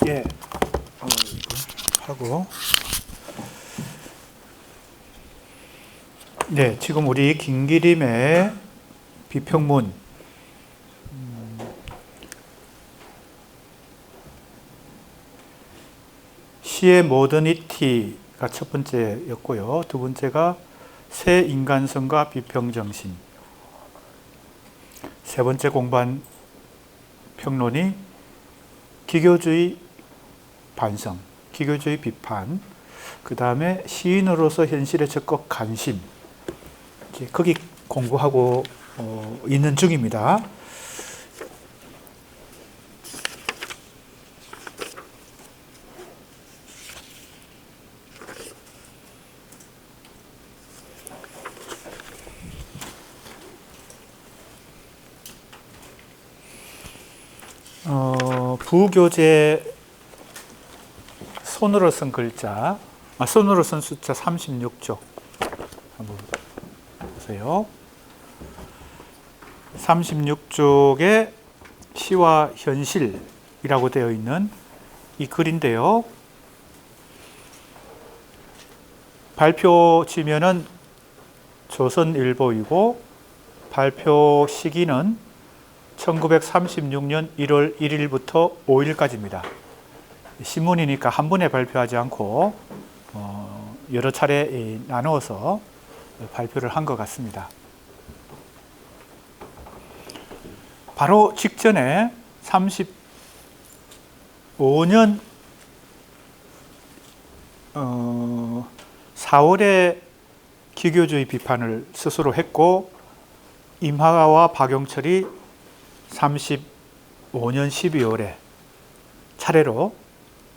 예, 이거 하고. 네, 지금 우리 김기림의 비평문 시의 모더니티가 첫 번째였고요. 두 번째가 새 인간성과 비평정신. 세 번째 공부한 평론이 기교주의 반성, 기교주의 비판, 그 다음에 시인으로서 현실에 적극 관심, 거기 공부하고 있는 중입니다. 부교재 손으로 쓴 글자, 손으로 쓴 숫자 36쪽 한번 보세요. 36쪽에 시와 현실이라고 되어 있는 이 글인데요. 발표 지면은 조선일보이고 발표 시기는 1936년 1월 1일부터 5일까지입니다. 신문이니까 한 번에 발표하지 않고 여러 차례 나누어서 발표를 한 것 같습니다. 바로 직전에 35년 4월에 기교주의 비판을 스스로 했고, 임하와 박용철이 35년 12월에 차례로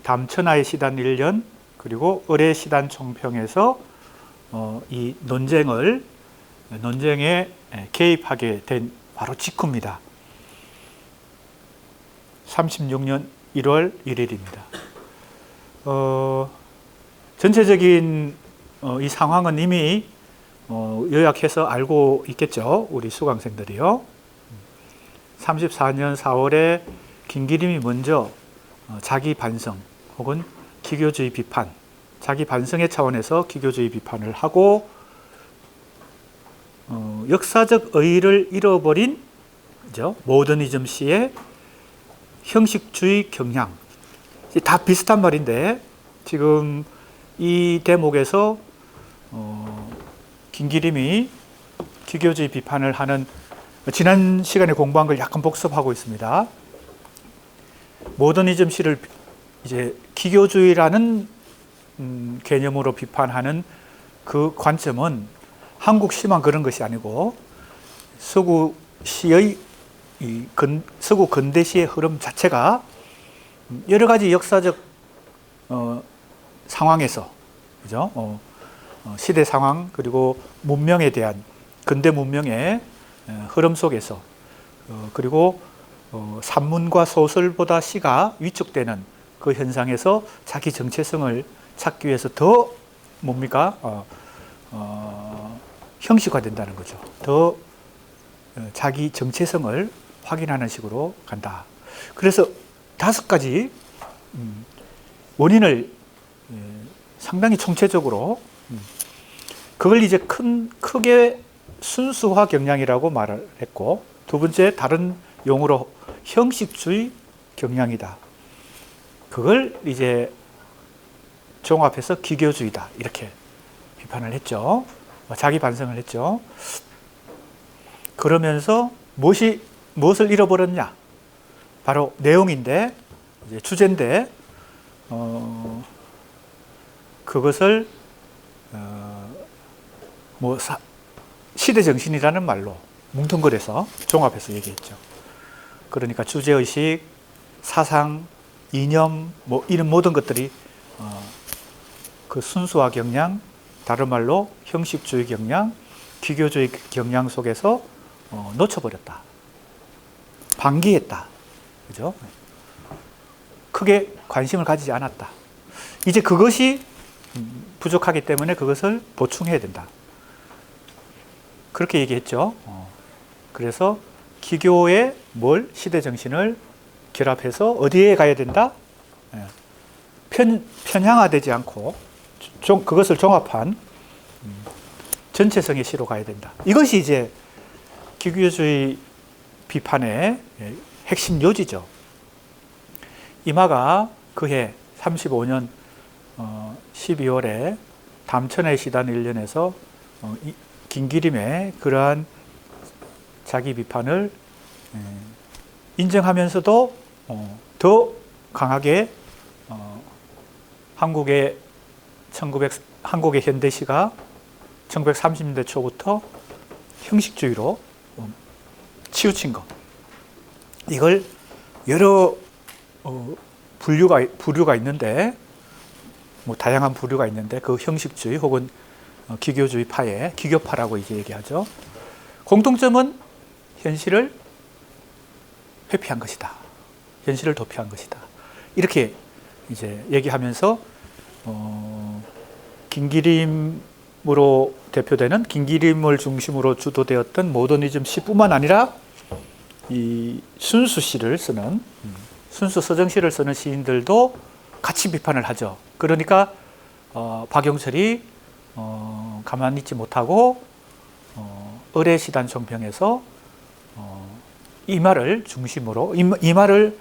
담천하의 시단 1년 그리고 을의 시단 총평에서 이 논쟁에 개입하게 된 바로 직후입니다. 36년 1월 1일입니다. 전체적인 이 상황은 이미 요약해서 알고 있겠죠. 우리 수강생들이요. 34년 4월에 김기림이 먼저 자기 반성 혹은 기교주의 비판, 자기 반성의 차원에서 기교주의 비판을 하고, 역사적 의의를 잃어버린 모더니즘 시의 형식주의 경향, 다 비슷한 말인데 지금 이 대목에서 김기림이 기교주의 비판을 하는, 지난 시간에 공부한 걸 약간 복습하고 있습니다. 모더니즘 시를 이제 기교주의라는 개념으로 비판하는 그 관점은 한국 시만 그런 것이 아니고 서구 시의 서구 근대 시의 흐름 자체가 여러 가지 역사적 상황에서, 그죠? 시대 상황 그리고 문명에 대한 근대 문명의 흐름 속에서, 그리고 산문과 소설보다 시가 위축되는 그 현상에서 자기 정체성을 찾기 위해서 더 뭡니까? 형식화된다는 거죠. 더 자기 정체성을 확인하는 식으로 간다. 그래서 5가지 원인을 상당히 총체적으로, 그걸 이제 크게 순수화 경향이라고 말을 했고, 두 번째 다른 용어로 형식주의 경향이다. 그걸 이제 종합해서 기교주의다. 이렇게 비판을 했죠. 자기 반성을 했죠. 그러면서 무엇을 잃어버렸냐? 바로 내용인데, 이제 주제인데, 그것을 시대 정신이라는 말로 뭉뚱그려서 종합해서 얘기했죠. 그러니까 주제의식, 사상, 이념, 이런 모든 것들이 그 순수화 경향, 다른 말로 형식주의 경향, 기교주의 경향 속에서 놓쳐버렸다. 방기했다. 그죠? 크게 관심을 가지지 않았다. 이제 그것이 부족하기 때문에 그것을 보충해야 된다. 그렇게 얘기했죠. 그래서 기교의 시대 정신을 결합해서 어디에 가야 된다? 예, 편향화되지 않고 그것을 종합한 전체성의 시로 가야 된다. 이것이 이제 기교주의 비판의 핵심 요지죠. 이마가 그해 35년 12월에 담천의 시단 일련에서 김기림의 그러한 자기 비판을 인정하면서도 더 강하게 한국의 현대시가 1930년대 초부터 형식주의로 치우친 것. 이걸 여러 부류가 있는데, 뭐 다양한 부류가 있는데 그 형식주의 혹은 기교주의 파의 기교파라고 이제 얘기하죠. 공통점은 현실을 회피한 것이다. 현실을 도피한 것이다. 이렇게 이제 얘기하면서 김기림으로 대표되는 김기림을 중심으로 주도되었던 모더니즘 시뿐만 아니라 이 순수 시를 쓰는 순수 서정시를 쓰는 시인들도 같이 비판을 하죠. 그러니까 박영철이 가만히 있지 못하고 의례시단 총평에서 이마를 중심으로 이마를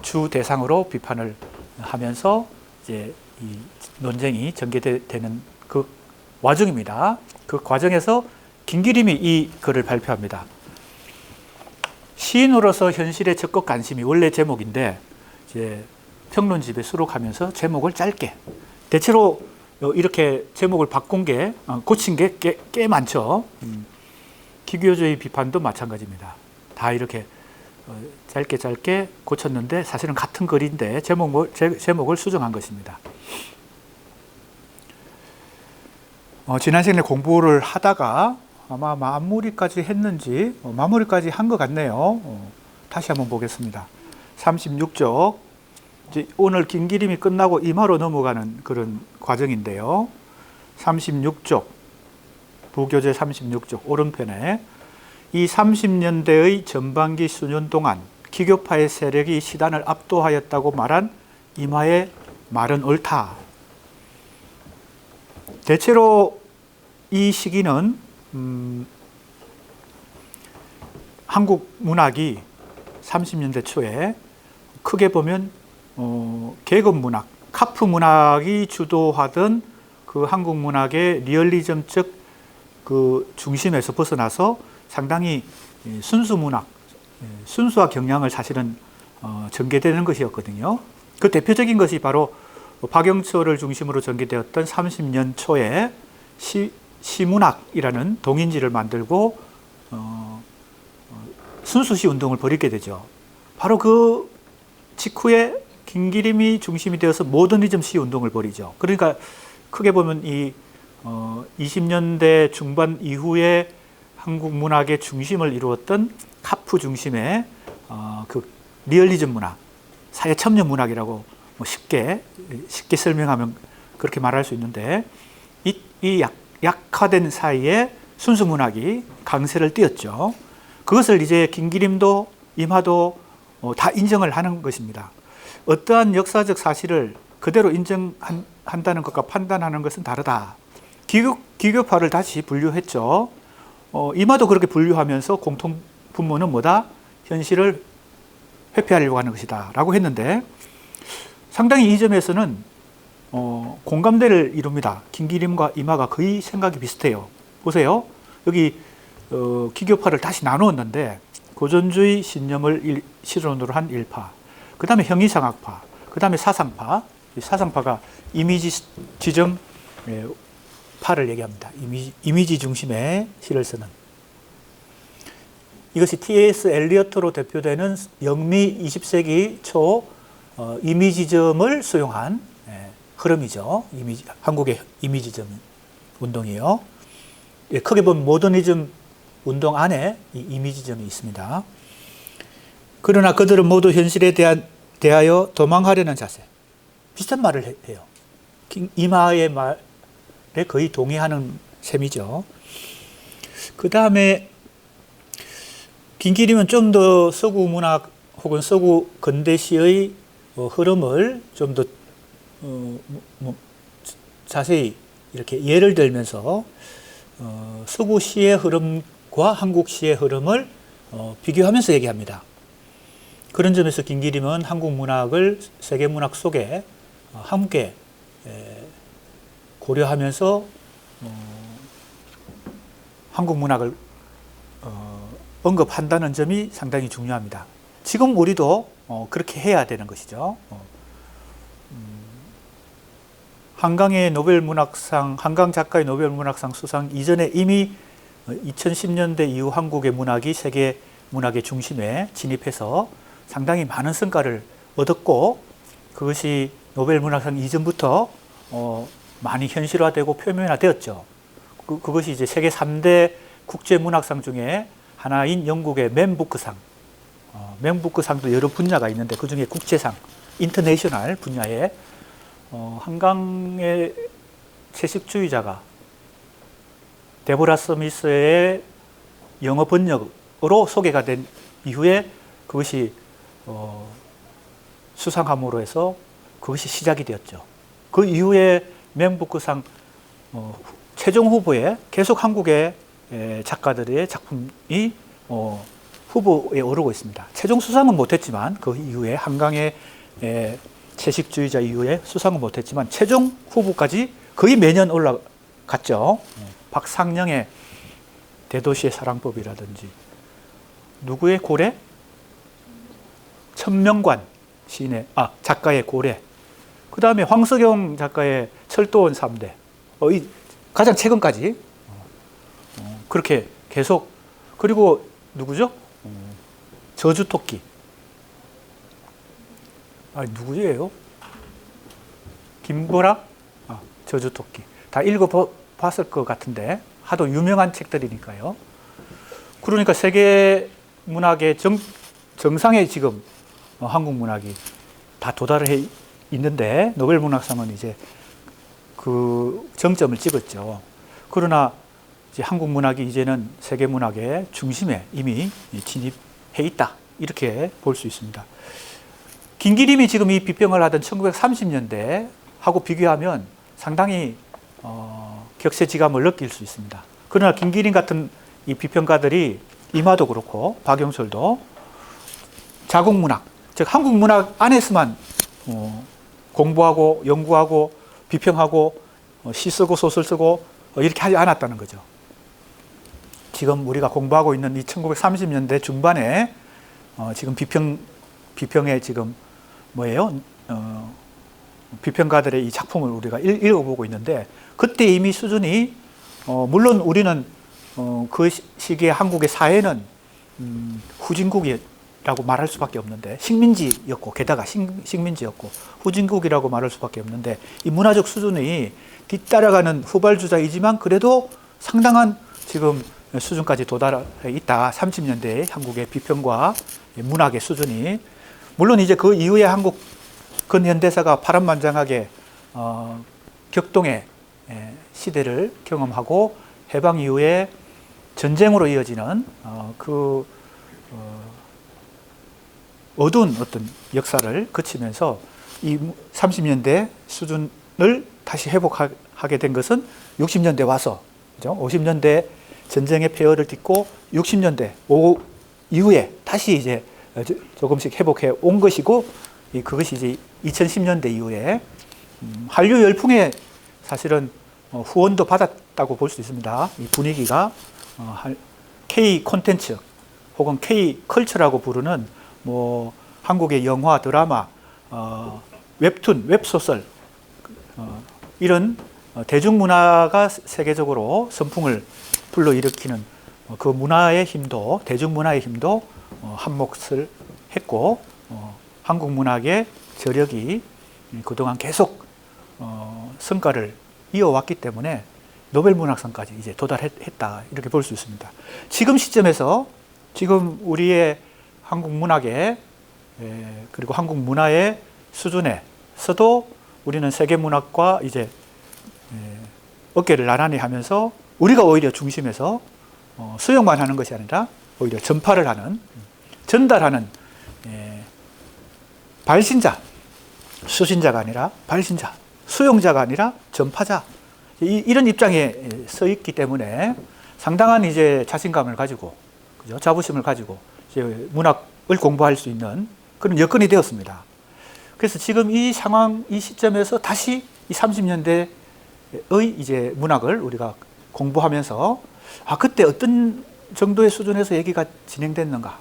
주 대상으로 비판을 하면서 이제 이 논쟁이 전개되는 그 와중입니다. 그 과정에서 김기림이 이 글을 발표합니다. 시인으로서 현실에 적극 관심이 원래 제목인데 이제 평론집에 수록하면서 제목을 짧게, 대체로 이렇게 제목을 바꾼 게 고친 게 꽤 많죠. 기교주의 비판도 마찬가지입니다. 다 이렇게 짧게 고쳤는데 사실은 같은 글인데 제목을 수정한 것입니다. 지난 시간에 공부를 하다가 아마 마무리까지 했는지 마무리까지 한 것 같네요. 다시 한번 보겠습니다. 36쪽, 이제 오늘 김기림이 끝나고 이마로 넘어가는 그런 과정인데요. 36쪽, 부교재 36쪽 오른편에 이 30년대의 전반기 수년 동안 기교파의 세력이 시단을 압도하였다고 말한 이마의 말은 옳다. 대체로 이 시기는 한국 문학이 30년대 초에 크게 보면 계급 문학, 카프 문학이 주도하던 그 한국 문학의 리얼리즘적 그 중심에서 벗어나서 상당히 순수 문학, 순수화 경향을 사실은 전개되는 것이었거든요. 그 대표적인 것이 바로 박영철을 중심으로 전개되었던 30년 초에 시문학이라는 동인지를 만들고 순수시 운동을 벌이게 되죠. 바로 그 직후에 김기림이 중심이 되어서 모더니즘 시 운동을 벌이죠. 그러니까 크게 보면 이 20년대 중반 이후에 한국 문학의 중심을 이루었던 카프 중심의 그 리얼리즘 문학, 사회 참여 문학이라고 뭐 쉽게 설명하면 그렇게 말할 수 있는데 이 약화된 사이에 순수 문학이 강세를 띄었죠. 그것을 이제 김기림도 이마도 다 인정을 하는 것입니다. 어떠한 역사적 사실을 그대로 인정한다는 것과 판단하는 것은 다르다. 기교파를 다시 분류했죠. 이마도 그렇게 분류하면서 공통 분모는 뭐다? 현실을 회피하려고 하는 것이다 라고 했는데 상당히 이 점에서는 공감대를 이룹니다. 김기림과 이마가 거의 생각이 비슷해요. 보세요. 여기 기교파를 다시 나누었는데 고전주의 신념을 실론으로 한 일파, 그 다음에 형이상학파, 그 다음에 사상파. 사상파가 이미지 지정 파를 얘기합니다. 이미지 중심의 시를 쓰는. 이것이 T.S. 엘리어트로 대표되는 영미 20세기 초 이미지즘을 수용한 흐름이죠. 한국의 이미지즘 운동이에요. 크게 보면 모더니즘 운동 안에 이 이미지점이 있습니다. 그러나 그들은 모두 현실에 대하여 도망하려는 자세. 비슷한 말을 해요. 이마의 말에 거의 동의하는 셈이죠. 그 다음에 김기림은 좀 더 서구 문학 혹은 서구 근대시의 흐름을 좀 더 자세히 이렇게 예를 들면서 서구 시의 흐름과 한국 시의 흐름을 비교하면서 얘기합니다. 그런 점에서 김기림은 한국 문학을 세계 문학 속에 함께 고려하면서 한국 문학을 언급한다는 점이 상당히 중요합니다. 지금 우리도 그렇게 해야 되는 것이죠. 한강의 노벨문학상, 한강 작가의 노벨문학상 수상 이전에 이미 2010년대 이후 한국의 문학이 세계 문학의 중심에 진입해서 상당히 많은 성과를 얻었고, 그것이 노벨문학상 이전부터 많이 현실화되고 표면화되었죠. 그것이 이제 세계 3대 국제문학상 중에 하나인 영국의 맨부크상, 맨부크상도 여러 분야가 있는데 그 중에 국제상, 인터내셔널 분야에 한강의 채식주의자가 데보라 서미스의 영어 번역으로 소개가 된 이후에 그것이 수상함으로 해서 그것이 시작이 되었죠. 그 이후에 맨부크상 최종 후보에 계속 한국의 작가들의 작품이 후보에 오르고 있습니다. 최종 수상은 못했지만 그 이후에 한강의 채식주의자 이후에 수상은 못했지만 최종 후보까지 거의 매년 올라갔죠. 박상령의 대도시의 사랑법이라든지, 누구의 고래? 천명관 시인의 작가의 고래. 그 다음에 황석영 작가의 철도원 3대. 가장 최근까지 그렇게 계속. 그리고 누구죠? 저주토끼. 누구예요? 김보락? 저주토끼. 다 읽어봤을 것 같은데 하도 유명한 책들이니까요. 그러니까 세계 문학의 정상에 지금 한국 문학이 다 도달해 있는데 노벨문학상은 이제 그 정점을 찍었죠. 그러나 이제 한국 문학이 이제는 세계 문학의 중심에 이미 진입해 있다, 이렇게 볼 수 있습니다. 김기림이 지금 이 비평을 하던 1930년대 하고 비교하면 상당히 격세지감을 느낄 수 있습니다. 그러나 김기림 같은 이 비평가들이, 이마도 그렇고 박영철도 자국문학, 즉 한국 문학 안에서만 공부하고 연구하고 비평하고 시 쓰고 소설 쓰고 이렇게 하지 않았다는 거죠. 지금 우리가 공부하고 있는 이 1930년대 중반에 지금 비평의 지금 뭐예요? 비평가들의 이 작품을 우리가 읽어보고 있는데, 그때 이미 수준이 물론 우리는 그 시기에 한국의 사회는 후진국이라고 말할 수밖에 없는데, 식민지였고, 게다가 식민지였고 후진국이라고 말할 수밖에 없는데, 이 문화적 수준이 뒤따라가는 후발주자이지만 그래도 상당한 지금 수준까지 도달해 있다. 30년대의 한국의 비평과 문학의 수준이. 물론 이제 그 이후에 한국 근현대사가 파란만장하게 격동의 시대를 경험하고 해방 이후에 전쟁으로 이어지는 어두운 어떤 역사를 거치면서 이 30년대 수준을 다시 회복하게 된 것은 60년대 와서, 그죠? 50년대 전쟁의 폐허를 딛고 60년대 이후에 다시 이제 조금씩 회복해 온 것이고, 그것이 이제 2010년대 이후에 한류 열풍에 사실은 후원도 받았다고 볼 수 있습니다. 이 분위기가 K 콘텐츠 혹은 K 컬처라고 부르는 뭐 한국의 영화, 드라마, 웹툰, 웹소설, 이런 대중문화가 세계적으로 선풍을 불러일으키는 그 문화의 힘도, 대중문화의 힘도 한몫을 했고, 한국 문학의 저력이 그동안 계속 성과를 이어왔기 때문에 노벨문학상까지 이제 도달했다, 이렇게 볼 수 있습니다. 지금 시점에서 지금 우리의 한국 문학의 그리고 한국 문화의 수준에서도 우리는 세계 문학과 이제 어깨를 나란히 하면서 우리가 오히려 중심에서 수용만 하는 것이 아니라 오히려 전파를 하는, 전달하는 발신자, 수신자가 아니라 발신자, 수용자가 아니라 전파자, 이런 입장에 서 있기 때문에 상당한 이제 자신감을 가지고, 그죠? 자부심을 가지고 이제 문학을 공부할 수 있는 그런 여건이 되었습니다. 그래서 지금 이 상황, 이 시점에서 다시 이 30년대의 이제 문학을 우리가 공부하면서 그때 어떤 정도의 수준에서 얘기가 진행됐는가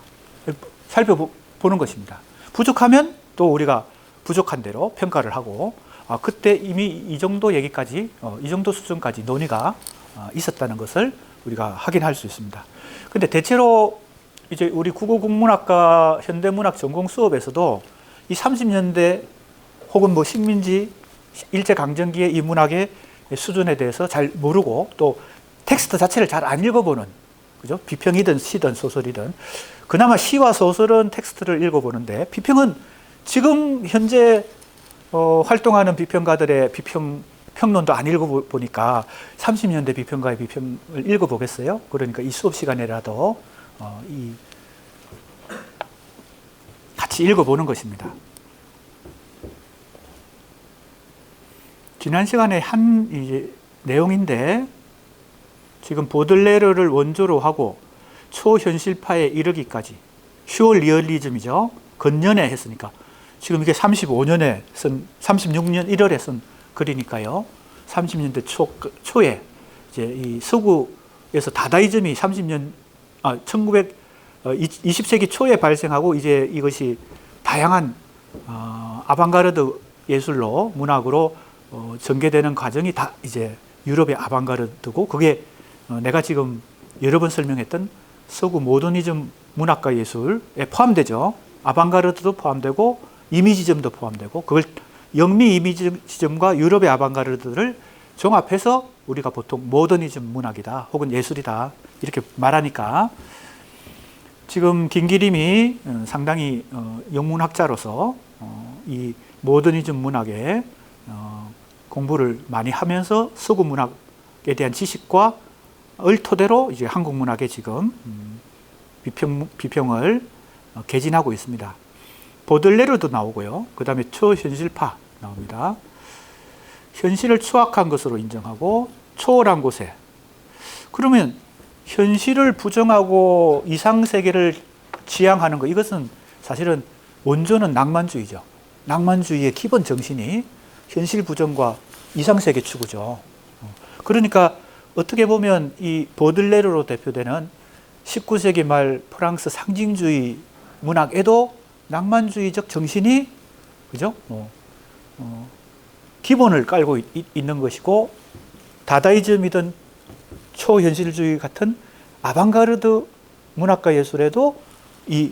살펴보는 것입니다. 부족하면 또 우리가 부족한 대로 평가를 하고, 그때 이미 이 정도 얘기까지, 이 정도 수준까지 논의가 있었다는 것을 우리가 확인할 수 있습니다. 근데 대체로 이제 우리 국어국문학과 현대문학 전공 수업에서도 이 30년대 혹은 뭐 식민지 일제강점기의 이 문학의 수준에 대해서 잘 모르고 또 텍스트 자체를 잘 안 읽어보는, 그죠? 비평이든 시든 소설이든 그나마 시와 소설은 텍스트를 읽어보는데 비평은 지금 현재 활동하는 비평가들의 평론도 안 읽어보니까 30년대 비평가의 비평을 읽어보겠어요? 그러니까 이 수업 시간에라도 같이 읽어보는 것입니다. 지난 시간에 한 이제 내용인데, 지금 보들레르를 원조로 하고 초현실파에 이르기까지, 슈어 리얼리즘이죠. 근년에 했으니까 지금 이게 35년에 쓴, 36년 1월에 쓴 글이니까요. 30년대 초에 이제 이 서구에서 다다이즘이 20세기 초에 발생하고 이제 이것이 다양한 아방가르드 예술로, 문학으로 전개되는 과정이 다 이제 유럽의 아방가르드고, 그게 내가 지금 여러 번 설명했던 서구 모더니즘 문학과 예술에 포함되죠. 아방가르드도 포함되고 이미지즘도 포함되고, 그걸 영미 이미지즘과 유럽의 아방가르드를 종합해서 우리가 보통 모더니즘 문학이다 혹은 예술이다 이렇게 말하니까, 지금 김기림이 상당히 영문학자로서 이 모더니즘 문학에 공부를 많이 하면서 서구 문학에 대한 지식과 을 토대로 이제 한국 문학에 지금 비평을 개진하고 있습니다. 보들레르도 나오고요. 그 다음에 초현실파 나옵니다. 현실을 추악한 것으로 인정하고 초월한 곳에, 그러면 현실을 부정하고 이상세계를 지향하는 것, 이것은 사실은 원조는 낭만주의죠. 낭만주의의 기본 정신이 현실 부정과 이상세계 추구죠. 그러니까 어떻게 보면 이 보들레르로 대표되는 19세기 말 프랑스 상징주의 문학에도 낭만주의적 정신이, 그죠? 기본을 깔고 있는 것이고, 다다이즘이든 초현실주의 같은 아방가르드 문학과 예술에도 이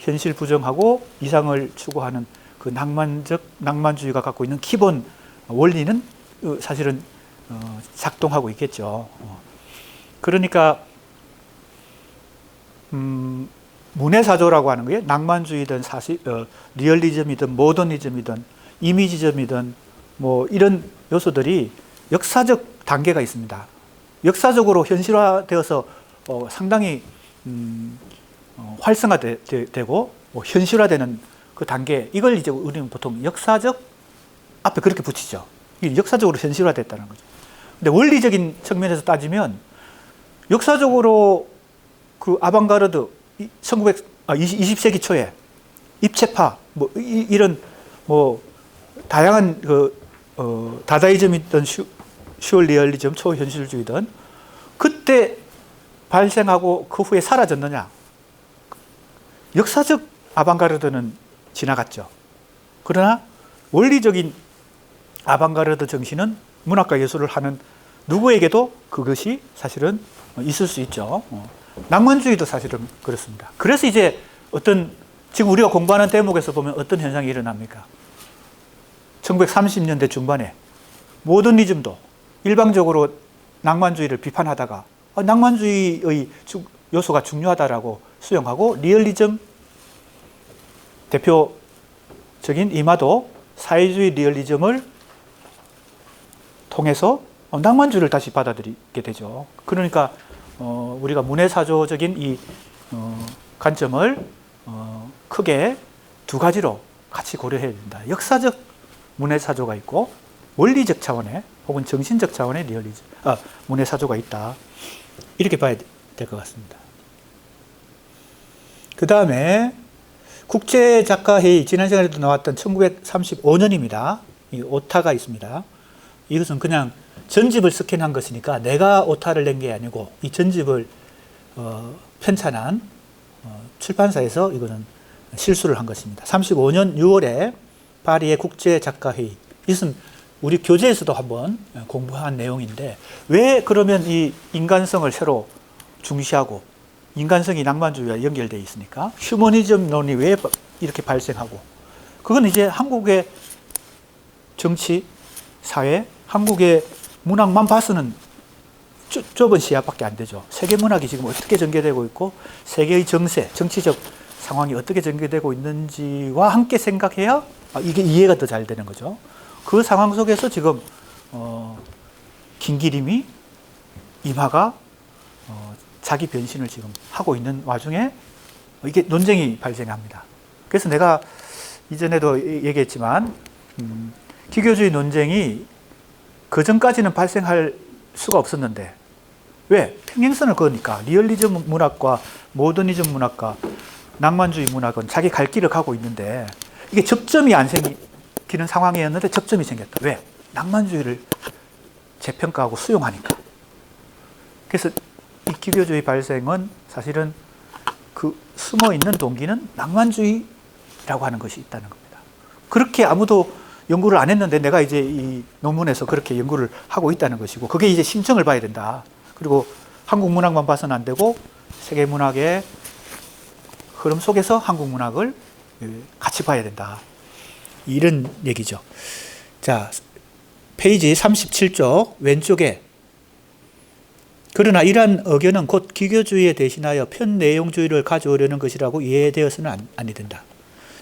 현실 부정하고 이상을 추구하는 그 낭만주의가 갖고 있는 기본 원리는 사실은 작동하고 있겠죠. 그러니까 문해사조라고 하는 게 낭만주의든 리얼리즘이든 모더니즘이든 이미지즘이든 뭐 이런 요소들이 역사적 단계가 있습니다. 역사적으로 현실화되어서 상당히 활성화되고 현실화되는 그 단계, 이걸 이제 우리는 보통 역사적 앞에 그렇게 붙이죠. 이게 역사적으로 현실화됐다는 거죠. 근데 원리적인 측면에서 따지면 역사적으로 그 아방가르드 20세기 초에 입체파 뭐 이런 뭐 다양한 다다이즘이든 슈얼리얼리즘, 초현실주의든 그때 발생하고 그 후에 사라졌느냐? 역사적 아방가르드는 지나갔죠. 그러나 원리적인 아방가르드 정신은 문학과 예술을 하는 누구에게도 그것이 사실은 있을 수 있죠. 낭만주의도 사실은 그렇습니다. 그래서 이제 지금 우리가 공부하는 대목에서 보면 어떤 현상이 일어납니까? 1930년대 중반에 모더니즘도 일방적으로 낭만주의를 비판하다가 낭만주의의 요소가 중요하다라고 수용하고, 리얼리즘 대표적인 이마도 사회주의 리얼리즘을 통해서 낭만주의를 다시 받아들이게 되죠. 그러니까 우리가 문해사조적인 이 관점을 크게 두 가지로 같이 고려해야 된다. 역사적 문해사조가 있고 원리적 차원의 혹은 정신적 차원의 문해사조가 있다. 이렇게 봐야 될 것 같습니다. 그 다음에 국제작가회의, 지난 시간에도 나왔던 1935년입니다. 이 오타가 있습니다. 이것은 그냥 전집을 스캔한 것이니까 내가 오타를 낸 게 아니고 이 전집을 편찬한 출판사에서 이거는 실수를 한 것입니다. 35년 6월에 파리의 국제작가회의, 이것은 우리 교재에서도 한번 공부한 내용인데 왜 그러면 이 인간성을 새로 중시하고 인간성이 낭만주의와 연결되어 있으니까 휴머니즘론이 왜 이렇게 발생하고, 그건 이제 한국의 정치, 사회, 한국의 문학만 봐서는 좁은 시야밖에 안 되죠. 세계 문학이 지금 어떻게 전개되고 있고 세계의 정세, 정치적 상황이 어떻게 전개되고 있는지와 함께 생각해야 이게 이해가 더 잘 되는 거죠. 그 상황 속에서 지금 김기림이 임하가 자기 변신을 지금 하고 있는 와중에 이게 논쟁이 발생합니다. 그래서 내가 이전에도 얘기했지만 기교주의 논쟁이 그 전까지는 발생할 수가 없었는데, 왜? 평행선을 그으니까 리얼리즘 문학과 모더니즘 문학과 낭만주의 문학은 자기 갈 길을 가고 있는데 이게 접점이 안 생기는 상황이었는데 접점이 생겼다. 왜? 낭만주의를 재평가하고 수용하니까. 그래서 이 기교주의 발생은 사실은 그 숨어있는 동기는 낭만주의라고 하는 것이 있다는 겁니다. 그렇게 아무도 연구를 안 했는데 내가 이제 이 논문에서 그렇게 연구를 하고 있다는 것이고, 그게 이제 심층을 봐야 된다. 그리고 한국 문학만 봐서는 안 되고 세계 문학의 흐름 속에서 한국 문학을 같이 봐야 된다. 이런 얘기죠. 자, 페이지 37쪽 왼쪽에, 그러나 이러한 의견은 곧 기교주의에 대신하여 편내용주의를 가져오려는 것이라고 이해되어서는 아니 된다.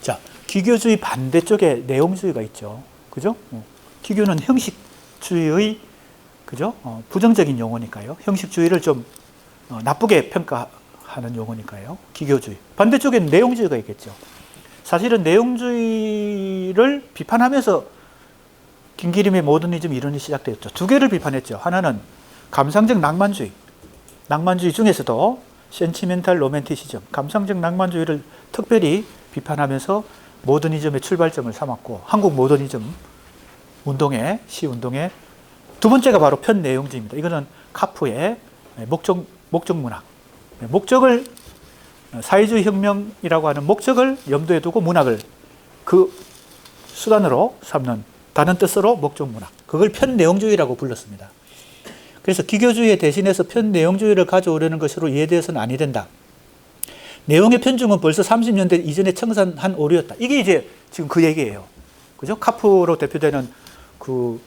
자, 기교주의 반대쪽에 내용주의가 있죠. 그죠? 기교는 형식주의의, 그죠? 부정적인 용어니까요. 형식주의를 좀 나쁘게 평가하는 용어니까요. 기교주의. 반대쪽에는 내용주의가 있겠죠. 사실은 내용주의를 비판하면서 김기림의 모더니즘 이론이 시작되었죠. 두 개를 비판했죠. 하나는 감상적 낭만주의. 낭만주의 중에서도 센티멘탈 로맨티시즘, 감상적 낭만주의를 특별히 비판하면서 모더니즘의 출발점을 삼았고, 한국 모더니즘 운동의, 시운동의 두 번째가 바로 편내용주의입니다. 이거는 카프의 목적 문학. 목적을, 사회주의 혁명이라고 하는 목적을 염두에 두고 문학을 그 수단으로 삼는, 다른 뜻으로 목적 문학. 그걸 편내용주의라고 불렀습니다. 그래서 기교주의에 대신해서 편내용주의를 가져오려는 것으로 이해되어서는 아니 된다. 내용의 편중은 벌써 30년대 이전에 청산한 오류였다. 이게 이제 지금 그 얘기예요. 그죠? 카프로 대표되는 그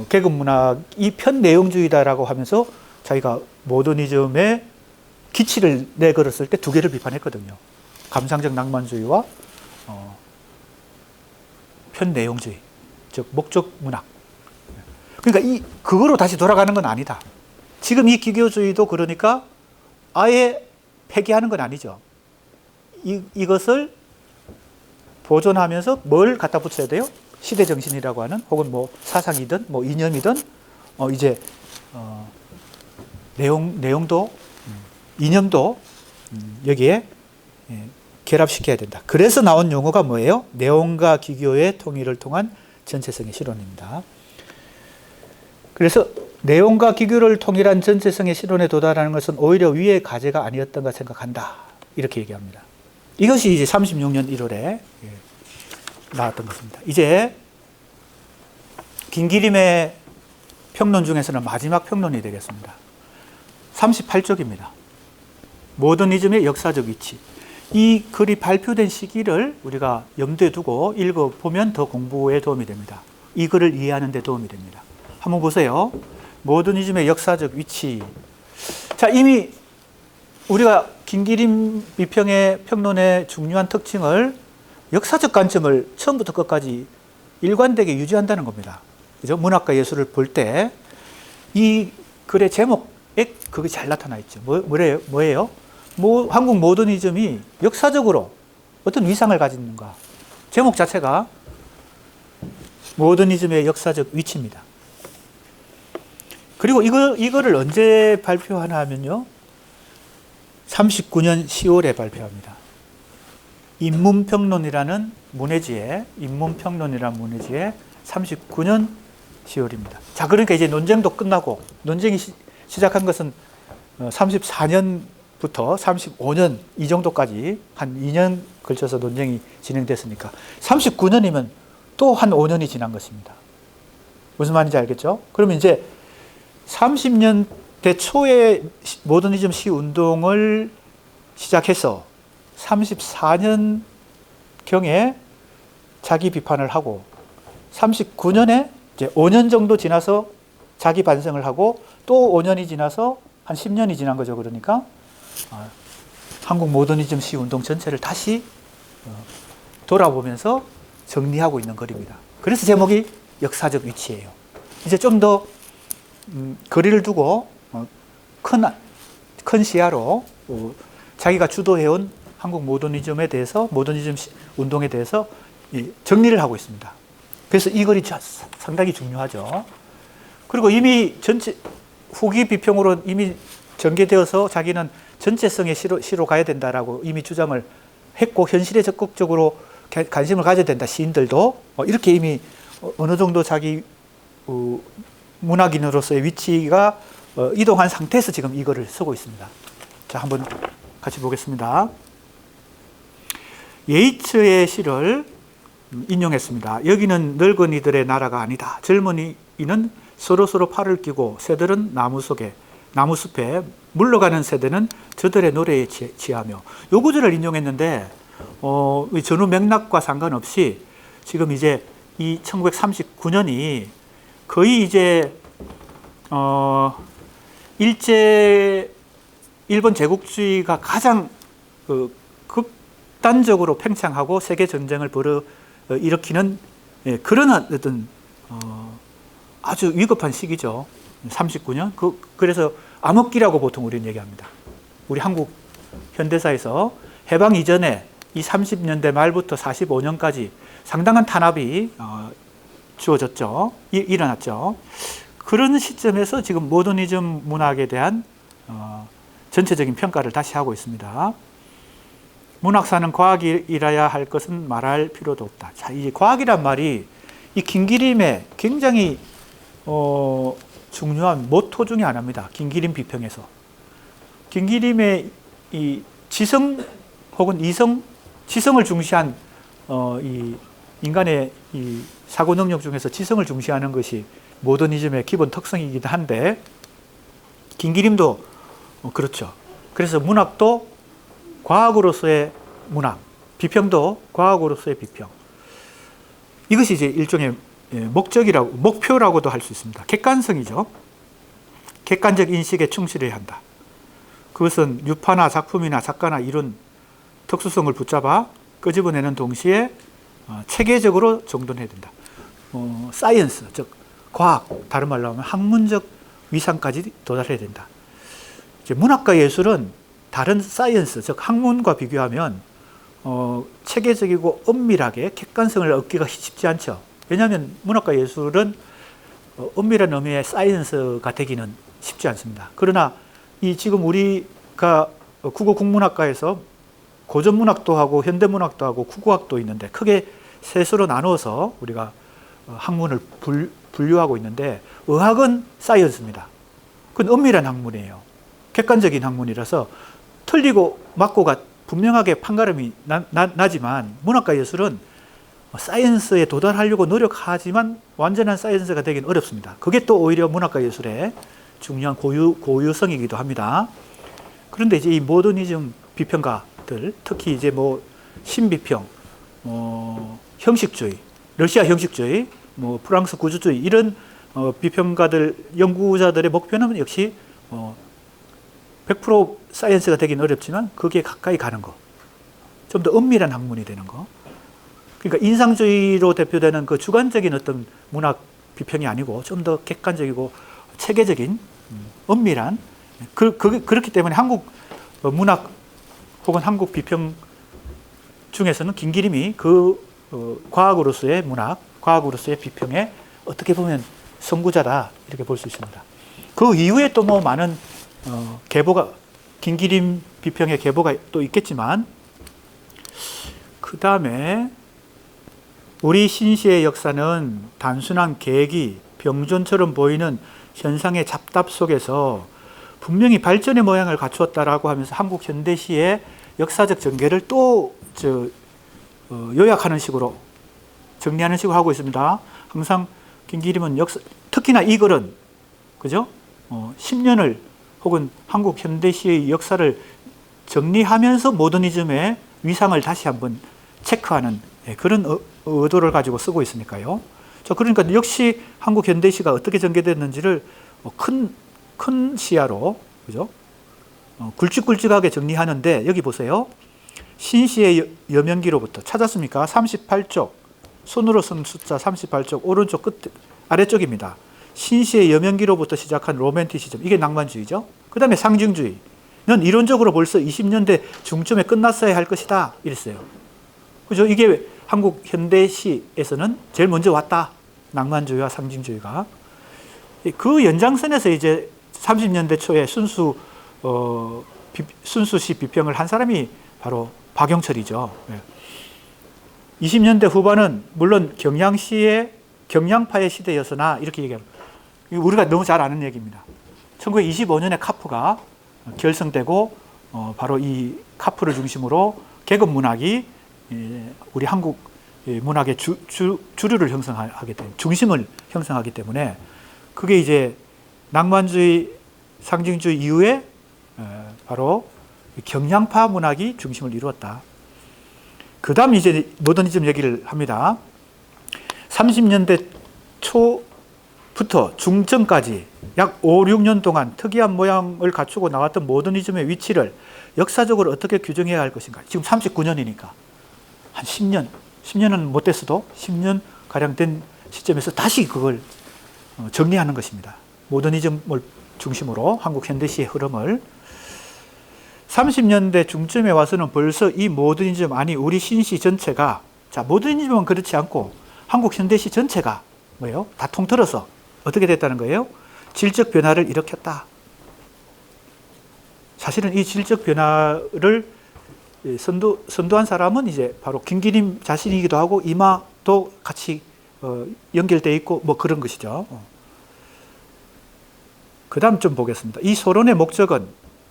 계급 문학이 편내용주의다라고 하면서 자기가 모더니즘의 기치를 내걸었을 때 두 개를 비판했거든요. 감상적 낭만주의와 편내용주의, 즉 목적 문학. 그러니까 그거로 다시 돌아가는 건 아니다. 지금 이 기교주의도 그러니까 아예 폐기하는 건 아니죠. 이것을 보존하면서 뭘 갖다 붙여야 돼요? 시대정신이라고 하는, 혹은 뭐 사상이든 뭐 이념이든 이제 내용도 이념도 여기에 결합시켜야 된다. 그래서 나온 용어가 뭐예요? 내용과 기교의 통일을 통한 전체성의 실론입니다. 그래서 내용과 기교를 통일한 전체성의 실론에 도달하는 것은 오히려 위의 과제가 아니었던가 생각한다. 이렇게 얘기합니다. 이것이 이제 36년 1월에 나왔던 것입니다. 이제 김기림의 평론 중에서는 마지막 평론이 되겠습니다. 38쪽입니다. 모더니즘의 역사적 위치. 이 글이 발표된 시기를 우리가 염두에 두고 읽어보면 더 공부에 도움이 됩니다. 이 글을 이해하는 데 도움이 됩니다. 한번 보세요. 모더니즘의 역사적 위치. 자, 이미 우리가 김기림 비평의 평론의 중요한 특징을, 역사적 관점을 처음부터 끝까지 일관되게 유지한다는 겁니다. 그죠? 문학과 예술을 볼 때 이 글의 제목에 그게 잘 나타나 있죠. 뭐예요? 한국 모더니즘이 역사적으로 어떤 위상을 가지는가. 제목 자체가 모더니즘의 역사적 위치입니다. 그리고 이거를 언제 발표하나 하면요. 39년 10월에 발표합니다. 인문평론이라는 문해지에 39년 10월입니다. 자, 그러니까 이제 논쟁도 끝나고, 논쟁이 시작한 것은 34년부터 35년 이 정도까지 한 2년 걸쳐서 논쟁이 진행됐으니까 39년이면 또 한 5년이 지난 것입니다. 무슨 말인지 알겠죠? 그러면 이제 30년대 초에 모더니즘 시 운동을 시작해서 34년경에 자기 비판을 하고 39년에 이제 5년 정도 지나서 자기 반성을 하고 또 5년이 지나서 한 10년이 지난 거죠. 그러니까 한국 모더니즘 시 운동 전체를 다시 돌아보면서 정리하고 있는 글입니다. 그래서 제목이 역사적 위치예요. 이제 좀 더 거리를 두고 큰 시야로 자기가 주도해온 한국 모더니즘에 대해서, 모더니즘 운동에 대해서 정리를 하고 있습니다. 그래서 이 글이 상당히 중요하죠. 그리고 이미 전체 후기 비평으로 이미 전개되어서 자기는 전체성의 시로 가야 된다라고 이미 주장을 했고, 현실에 적극적으로 관심을 가져야 된다. 시인들도 이렇게 이미 어느 정도 자기 문학인으로서의 위치가 이동한 상태에서 지금 이거를 쓰고 있습니다. 자, 한번 같이 보겠습니다. 예이츠의 시를 인용했습니다. 여기는 늙은이들의 나라가 아니다. 젊은이는 서로 팔을 끼고 새들은 나무숲에 물러가는 세대는 저들의 노래에 취하며, 요 구절을 인용했는데 전후 맥락과 상관없이 지금 이제 이 1939년이 거의 이제 일본 제국주의가 가장 극단적으로 팽창하고 세계 전쟁을 일으키는 그런 어떤 아주 위급한 시기죠. 39년. 그래서 암흑기라고 보통 우리는 얘기합니다. 우리 한국 현대사에서 해방 이전에 이 30년대 말부터 45년까지 상당한 탄압이 주어졌죠. 일어났죠. 그런 시점에서 지금 모더니즘 문학에 대한 전체적인 평가를 다시 하고 있습니다. 문학사는 과학이라야 할 것은 말할 필요도 없다. 자, 이 과학이란 말이 이 김기림의 굉장히 중요한 모토 중에 하나입니다. 김기림 비평에서. 김기림의 이 지성 혹은 이성, 지성을 중시한 이 인간의 이 사고 능력 중에서 지성을 중시하는 것이 모더니즘의 기본 특성이기도 한데, 김기림도 그렇죠. 그래서 문학도 과학으로서의 문학, 비평도 과학으로서의 비평. 이것이 이제 일종의 목표라고도 할 수 있습니다. 객관성이죠. 객관적 인식에 충실해야 한다. 그것은 유파나 작품이나 작가나 이론 특수성을 붙잡아 끄집어내는 동시에 체계적으로 정돈해야 된다. 사이언스, 즉 과학, 다른 말로 하면 학문적 위상까지 도달해야 된다. 이제 문학과 예술은 다른 사이언스, 즉 학문과 비교하면 체계적이고 엄밀하게 객관성을 얻기가 쉽지 않죠. 왜냐하면 문학과 예술은 엄밀한 의미의 사이언스가 되기는 쉽지 않습니다. 그러나 이 지금 우리가 국어 국문학과에서 고전문학도 하고 현대문학도 하고 국어학도 있는데 크게 셋으로 나누어서 우리가 학문을 분류하고 있는데, 의학은 사이언스입니다. 그건 엄밀한 학문이에요. 객관적인 학문이라서 틀리고 맞고가 분명하게 판가름이 나지만, 문학과 예술은 사이언스에 도달하려고 노력하지만 완전한 사이언스가 되기는 어렵습니다. 그게 또 오히려 문학과 예술의 중요한 고유성이기도 합니다. 그런데 이제 이 모더니즘 비평가들, 특히 이제 신비평, 형식주의, 러시아 형식주의, 프랑스 구조주의, 이런 비평가들, 연구자들의 목표는 역시 100% 사이언스가 되기는 어렵지만 그게 가까이 가는 거, 좀 더 엄밀한 학문이 되는 거. 그러니까 인상주의로 대표되는 그 주관적인 어떤 문학 비평이 아니고 좀 더 객관적이고 체계적인 엄밀한, 그렇기 때문에 한국 문학 혹은 한국 비평 중에서는 김기림이 그 과학으로서의 문학, 과학으로서의 비평의 어떻게 보면 선구자다 이렇게 볼 수 있습니다. 그 이후에 또 뭐 많은 계보가 김기림 비평의 계보가 또 있겠지만 그 다음에 우리 신시의 역사는 단순한 계기, 병존처럼 보이는 현상의 잡답 속에서 분명히 발전의 모양을 갖추었다라고 하면서 한국 현대시의 역사적 전개를 또 요약하는 식으로 정리하는 식으로 하고 있습니다. 항상 김기림은 특히나 이 글은 그죠? 10년을 혹은 한국 현대시의 역사를 정리하면서 모더니즘의 위상을 다시 한번 체크하는 그런 의도를 가지고 쓰고 있으니까요. 그러니까 역시 한국 현대시가 어떻게 전개됐는지를 큰 시야로 그죠? 굵직굵직하게 정리하는데 여기 보세요. 신시의 여명기로부터 찾았습니까? 38쪽 손으로 쓴 숫자 38쪽 오른쪽 끝 아래쪽입니다. 신시의 여명기로부터 시작한 로맨티시즘 이게 낭만주의죠. 그 다음에 상징주의는 이론적으로 벌써 20년대 중쯤에 끝났어야 할 것이다 이랬어요. 그죠? 이게 한국 현대시에서는 제일 먼저 왔다. 낭만주의와 상징주의가. 그 연장선에서 이제 30년대 초에 순수시 비평을 한 사람이 바로 박영철이죠. 20년대 후반은 물론 경량파의 시대였으나 이렇게 얘기합니다. 우리가 너무 잘 아는 얘기입니다. 1925년에 카프가 결성되고 바로 이 카프를 중심으로 계급 문학이 우리 한국 문학의 주류를 형성하게 된 중심을 형성하기 때문에 그게 이제 낭만주의, 상징주의 이후에 바로 경량파 문학이 중심을 이루었다. 그 다음 이제 모더니즘 얘기를 합니다. 30년대 초부터 중전까지 약 5, 6년 동안 특이한 모양을 갖추고 나왔던 모더니즘의 위치를 역사적으로 어떻게 규정해야 할 것인가. 지금 39년이니까 한 10년은 못 됐어도 10년가량 된 시점에서 다시 그걸 정리하는 것입니다. 모더니즘을 중심으로 한국 현대시의 흐름을 30년대 중점에 와서는 벌써 이 모더니즘 아니 우리 신시 전체가 모더니즘은 그렇지 않고 한국 현대시 전체가 뭐예요? 다 통틀어서 어떻게 됐다는 거예요? 질적 변화를 일으켰다. 사실은 이 질적 변화를 선도한 사람은 이제 바로 김기림 자신이기도 하고 이마도 같이 연결되어 있고 뭐 그런 것이죠. 그 다음 좀 보겠습니다. 이 소론의 목적은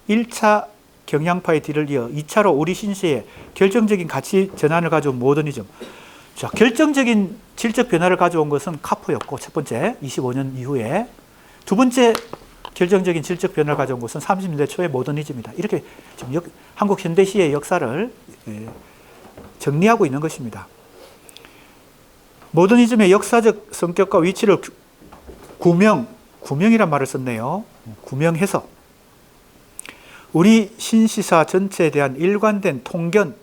1차 경량파의 뒤를 이어 2차로 우리 신시의 결정적인 가치 전환을 가져온 모더니즘. 자, 결정적인 질적 변화를 가져온 것은 카프였고 첫 번째 25년 이후에 두 번째 결정적인 질적 변화를 가져온 것은 30년대 초의 모더니즘이다. 이렇게 지금 한국 현대시의 역사를 정리하고 있는 것입니다. 모더니즘의 역사적 성격과 위치를 구명이란 말을 썼네요. 구명해서 우리 신시사 전체에 대한 일관된 통견,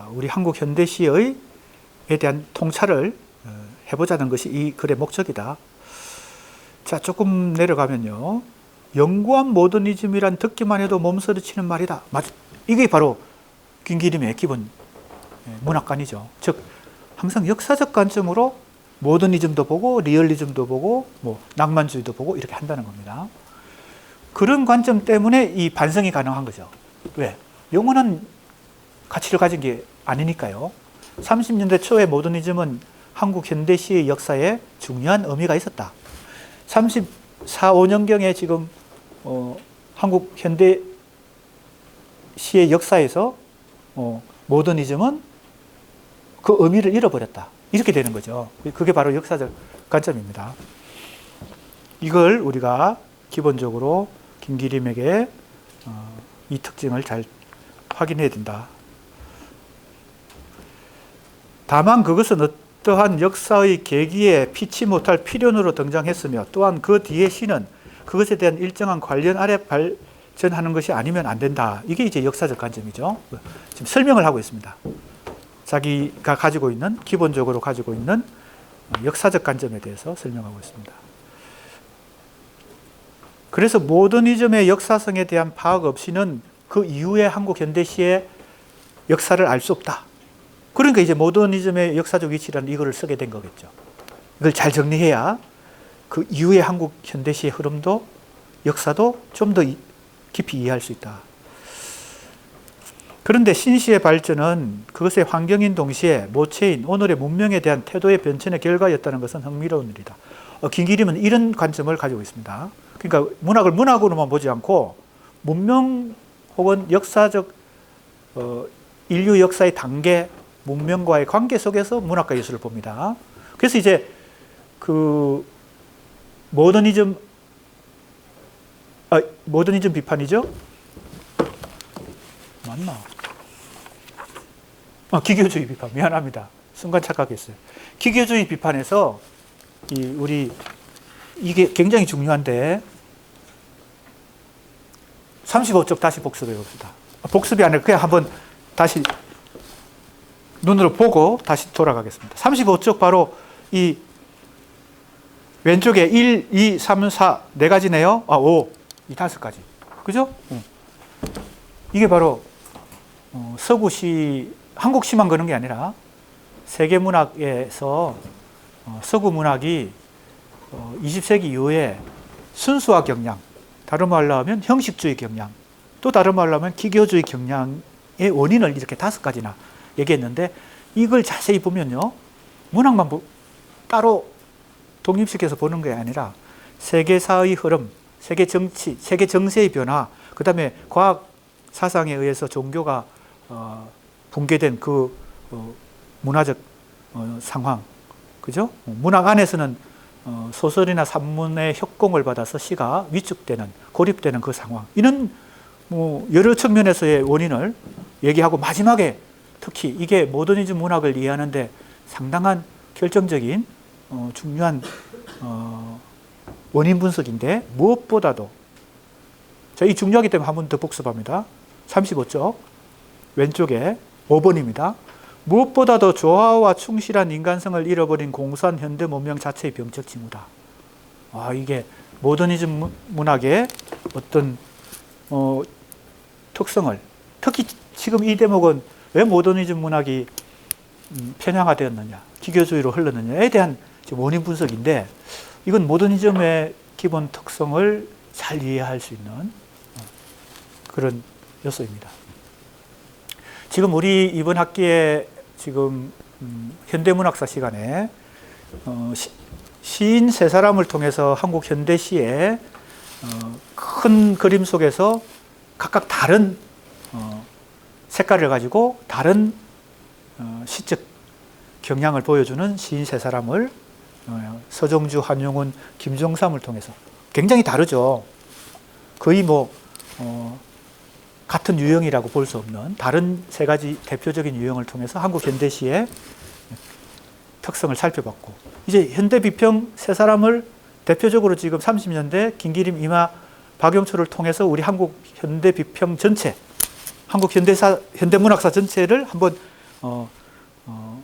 우리 한국 현대시에 대한 통찰을 해보자는 것이 이 글의 목적이다. 조금 내려가면요. 영구한 모더니즘이란 듣기만 해도 몸서리치는 말이다. 이게 바로 김기림의 기본 문학관이죠. 즉 항상 역사적 관점으로 모더니즘도 보고 리얼리즘도 보고 뭐 낭만주의도 보고 이렇게 한다는 겁니다. 그런 관점 때문에 이 반성이 가능한 거죠. 왜? 영원한 가치를 가진 게 아니니까요. 30년대 초의 모더니즘은 한국 현대시의 역사에 중요한 의미가 있었다. 34, 5년경에 지금 한국 현대시의 역사에서 모더니즘은 그 의미를 잃어버렸다. 이렇게 되는 거죠. 그게 바로 역사적 관점입니다. 이걸 우리가 기본적으로 김기림에게 이 특징을 잘 확인해야 된다. 다만 그것은 어떠한 역사의 계기에 피치 못할 필연으로 등장했으며 또한 그 뒤에 시는 그것에 대한 일정한 관련 아래 발전하는 것이 아니면 안 된다. 이게 이제 역사적 관점이죠. 지금 설명을 하고 있습니다. 자기가 가지고 있는, 기본적으로 가지고 있는 역사적 관점에 대해서 설명하고 있습니다. 그래서 모더니즘의 역사성에 대한 파악 없이는 그 이후의 한국 현대시의 역사를 알 수 없다. 그러니까 이제 모더니즘의 역사적 위치라는 이거를 쓰게 된 거겠죠. 이걸 잘 정리해야 그 이후의 한국 현대시의 흐름도 역사도 좀 더 깊이 이해할 수 있다. 그런데 신시의 발전은 그것의 환경인 동시에 모체인 오늘의 문명에 대한 태도의 변천의 결과였다는 것은 흥미로운 일이다. 김기림은 이런 관점을 가지고 있습니다. 그러니까 문학을 문학으로만 보지 않고 문명 혹은 역사적 인류 역사의 단계, 문명과의 관계 속에서 문학과 예술을 봅니다. 그래서 이제 그 모더니즘 비판이죠? 맞나? 기교주의 비판. 미안합니다. 순간 착각했어요. 기교주의 비판에서 이게 굉장히 중요한데 35쪽 다시 복습해 봅시다. 복습이 아니라 그냥 한번 다시 눈으로 보고 다시 돌아가겠습니다. 35쪽 바로 이 왼쪽에 1, 2, 3, 4 네 가지네요. 5, 이 5가지. 그죠? 이게 바로 서구시, 한국시만 그런 게 아니라 세계문학에서 서구 문학이 20세기 이후에 순수화 경향, 다른 말로 하면 형식주의 경향, 또 다른 말로 하면 기교주의 경향의 원인을 이렇게 5가지나 얘기했는데 이걸 자세히 보면요. 문학만 따로 독립시켜서 보는 게 아니라 세계사의 흐름, 세계 정치, 세계 정세의 변화, 그 다음에 과학 사상에 의해서 종교가 붕괴된 그 문화적 상황, 그죠? 문학 안에서는 소설이나 산문의 협공을 받아서 시가 위축되는, 고립되는 그 상황. 이는 뭐 여러 측면에서의 원인을 얘기하고 마지막에 특히 이게 모더니즘 문학을 이해하는데 상당한 결정적인 중요한 원인 분석인데 무엇보다도 자, 이 중요하기 때문에 한 번 더 복습합니다. 35쪽 왼쪽에 5번입니다. 무엇보다도 조화와 충실한 인간성을 잃어버린 공산 현대 문명 자체의 병적 징후다. 이게 모더니즘 문학의 어떤 특성을, 특히 지금 이 대목은 왜 모더니즘 문학이 편향화되었느냐, 기교주의로 흘렀느냐에 대한 원인 분석인데 이건 모더니즘의 기본 특성을 잘 이해할 수 있는 그런 요소입니다. 지금 우리 이번 학기에 지금 현대문학사 시간에 시인 세 사람을 통해서 한국 현대시의 큰 그림 속에서 각각 다른 색깔을 가지고 다른 시적 경향을 보여주는 시인 세 사람을 서정주, 한용운, 김종삼을 통해서 굉장히 다르죠. 거의 같은 유형이라고 볼 수 없는 다른 세 가지 대표적인 유형을 통해서 한국 현대시의 특성을 살펴봤고 이제 현대 비평 세 사람을 대표적으로 지금 30년대 김기림, 이마, 박영초를 통해서 우리 한국 현대 비평 전체, 한국 현대문학사 전체를 한번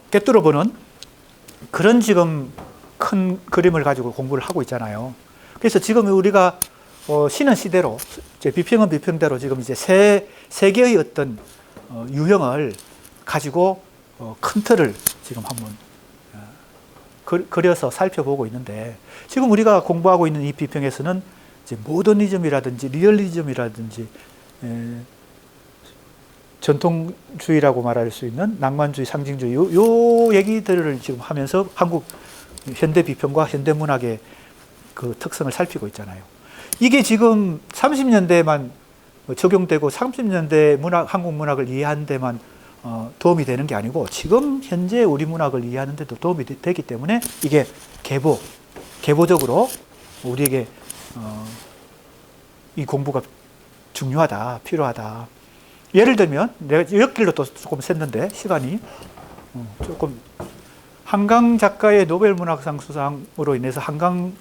꿰뚫어보는 그런 지금 큰 그림을 가지고 공부를 하고 있잖아요. 그래서 지금 우리가 시는 시대로, 비평은 비평대로 지금 이제 세 개의 어떤 유형을 가지고 큰 틀을 지금 한번 그려서 살펴보고 있는데 지금 우리가 공부하고 있는 이 비평에서는 이제 모더니즘이라든지 리얼리즘이라든지 전통주의라고 말할 수 있는 낭만주의, 상징주의 요 얘기들을 지금 하면서 한국 현대 비평과 현대 문학의 그 특성을 살피고 있잖아요. 이게 지금 30년대만 적용되고 30년대 문학, 한국 문학을 이해하는 데만 도움이 되는 게 아니고 지금 현재 우리 문학을 이해하는 데도 도움이 되기 때문에 이게 계보적으로 우리에게 이 공부가 중요하다, 필요하다. 예를 들면 내가 옆길로 또 조금 샜는데 시간이 조금 한강 작가의 노벨 문학상 수상으로 인해서 한강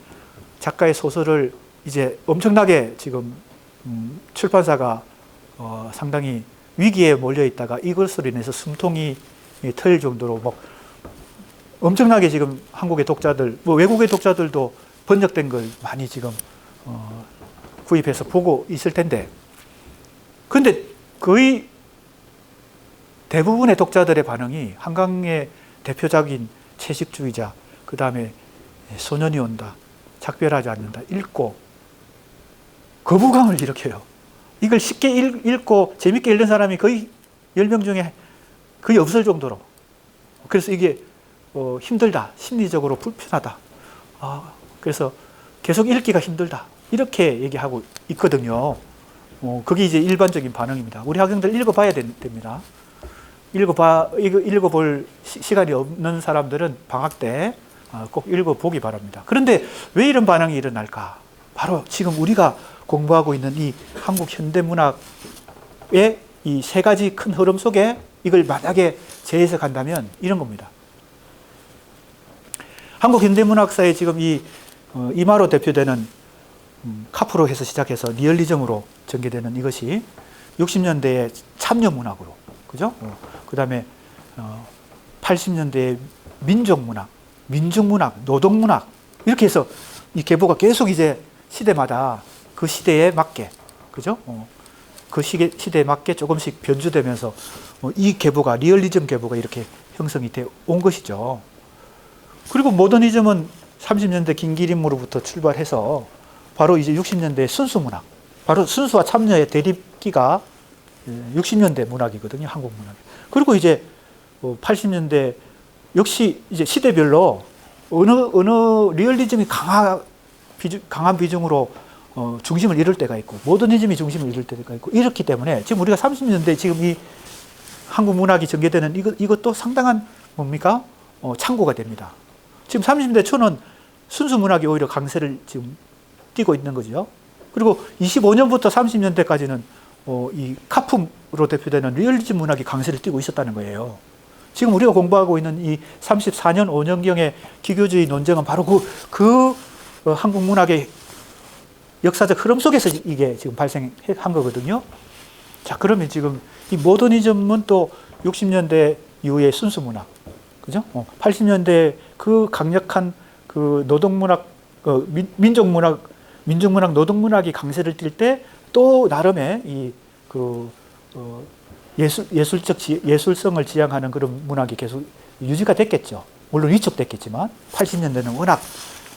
작가의 소설을 이제 엄청나게 지금 출판사가 상당히 위기에 몰려 있다가 이것으로 인해서 숨통이 트일 정도로 엄청나게 지금 한국의 독자들, 외국의 독자들도 번역된 걸 많이 지금 구입해서 보고 있을 텐데, 근데 거의 대부분의 독자들의 반응이 한강의 대표작인 채식주의자, 그 다음에 소년이 온다, 작별하지 않는다 읽고 거부감을 일으켜요. 이걸 쉽게 읽고 재밌게 읽는 사람이 거의 10명 중에 거의 없을 정도로. 그래서 이게 힘들다, 심리적으로 불편하다. 그래서 계속 읽기가 힘들다. 이렇게 얘기하고 있거든요. 그게 이제 일반적인 반응입니다. 우리 학생들 읽어봐야 됩니다. 읽어볼 시간이 없는 사람들은 방학 때 꼭 읽어보기 바랍니다. 그런데 왜 이런 반응이 일어날까? 바로 지금 우리가 공부하고 있는 이 한국 현대문학의 이 세 가지 큰 흐름 속에 이걸 만약에 재해석한다면 이런 겁니다. 한국 현대문학사에 지금 이마로 대표되는 카프로 해서 시작해서 리얼리즘으로 전개되는 이것이 60년대의 참여문학으로, 그죠? 그 다음에 80년대의 민중문학, 노동문학, 이렇게 해서 이 계보가 계속 이제 시대마다 그 시대에 맞게, 그죠? 그 시대에 맞게 조금씩 변주되면서 이 계보가, 리얼리즘 계보가 이렇게 형성이 돼 온 것이죠. 그리고 모더니즘은 30년대 김기림으로부터 출발해서 바로 이제 60년대 순수문학, 바로 순수와 참여의 대립기가 60년대 문학이거든요, 한국 문학. 그리고 이제 80년대 역시 이제 시대별로 어느 리얼리즘이 강한 비중으로 중심을 이룰 때가 있고 모더니즘이 중심을 이룰 때가 있고 이렇기 때문에 지금 우리가 30년대 지금 이 한국 문학이 전개되는 이것도 상당한 뭡니까? 참고가 됩니다. 지금 30년대 초는 순수 문학이 오히려 강세를 지금 띠고 있는 거죠. 그리고 25년부터 30년대까지는 이 카품으로 대표되는 리얼리즘 문학이 강세를 띠고 있었다는 거예요. 지금 우리가 공부하고 있는 이 34년 5년경의 기교주의 논쟁은 바로 그 한국 문학의 역사적 흐름 속에서 이게 지금 발생한 거거든요. 자, 그러면 지금 이 모더니즘은 또 60년대 이후의 순수 문학, 그죠? 80년대 그 강력한 그 노동문학, 민중문학, 노동문학이 강세를 띨 때 또 나름의 예술성을 지향하는 그런 문학이 계속 유지가 됐겠죠. 물론 위축됐겠지만 80년대는 워낙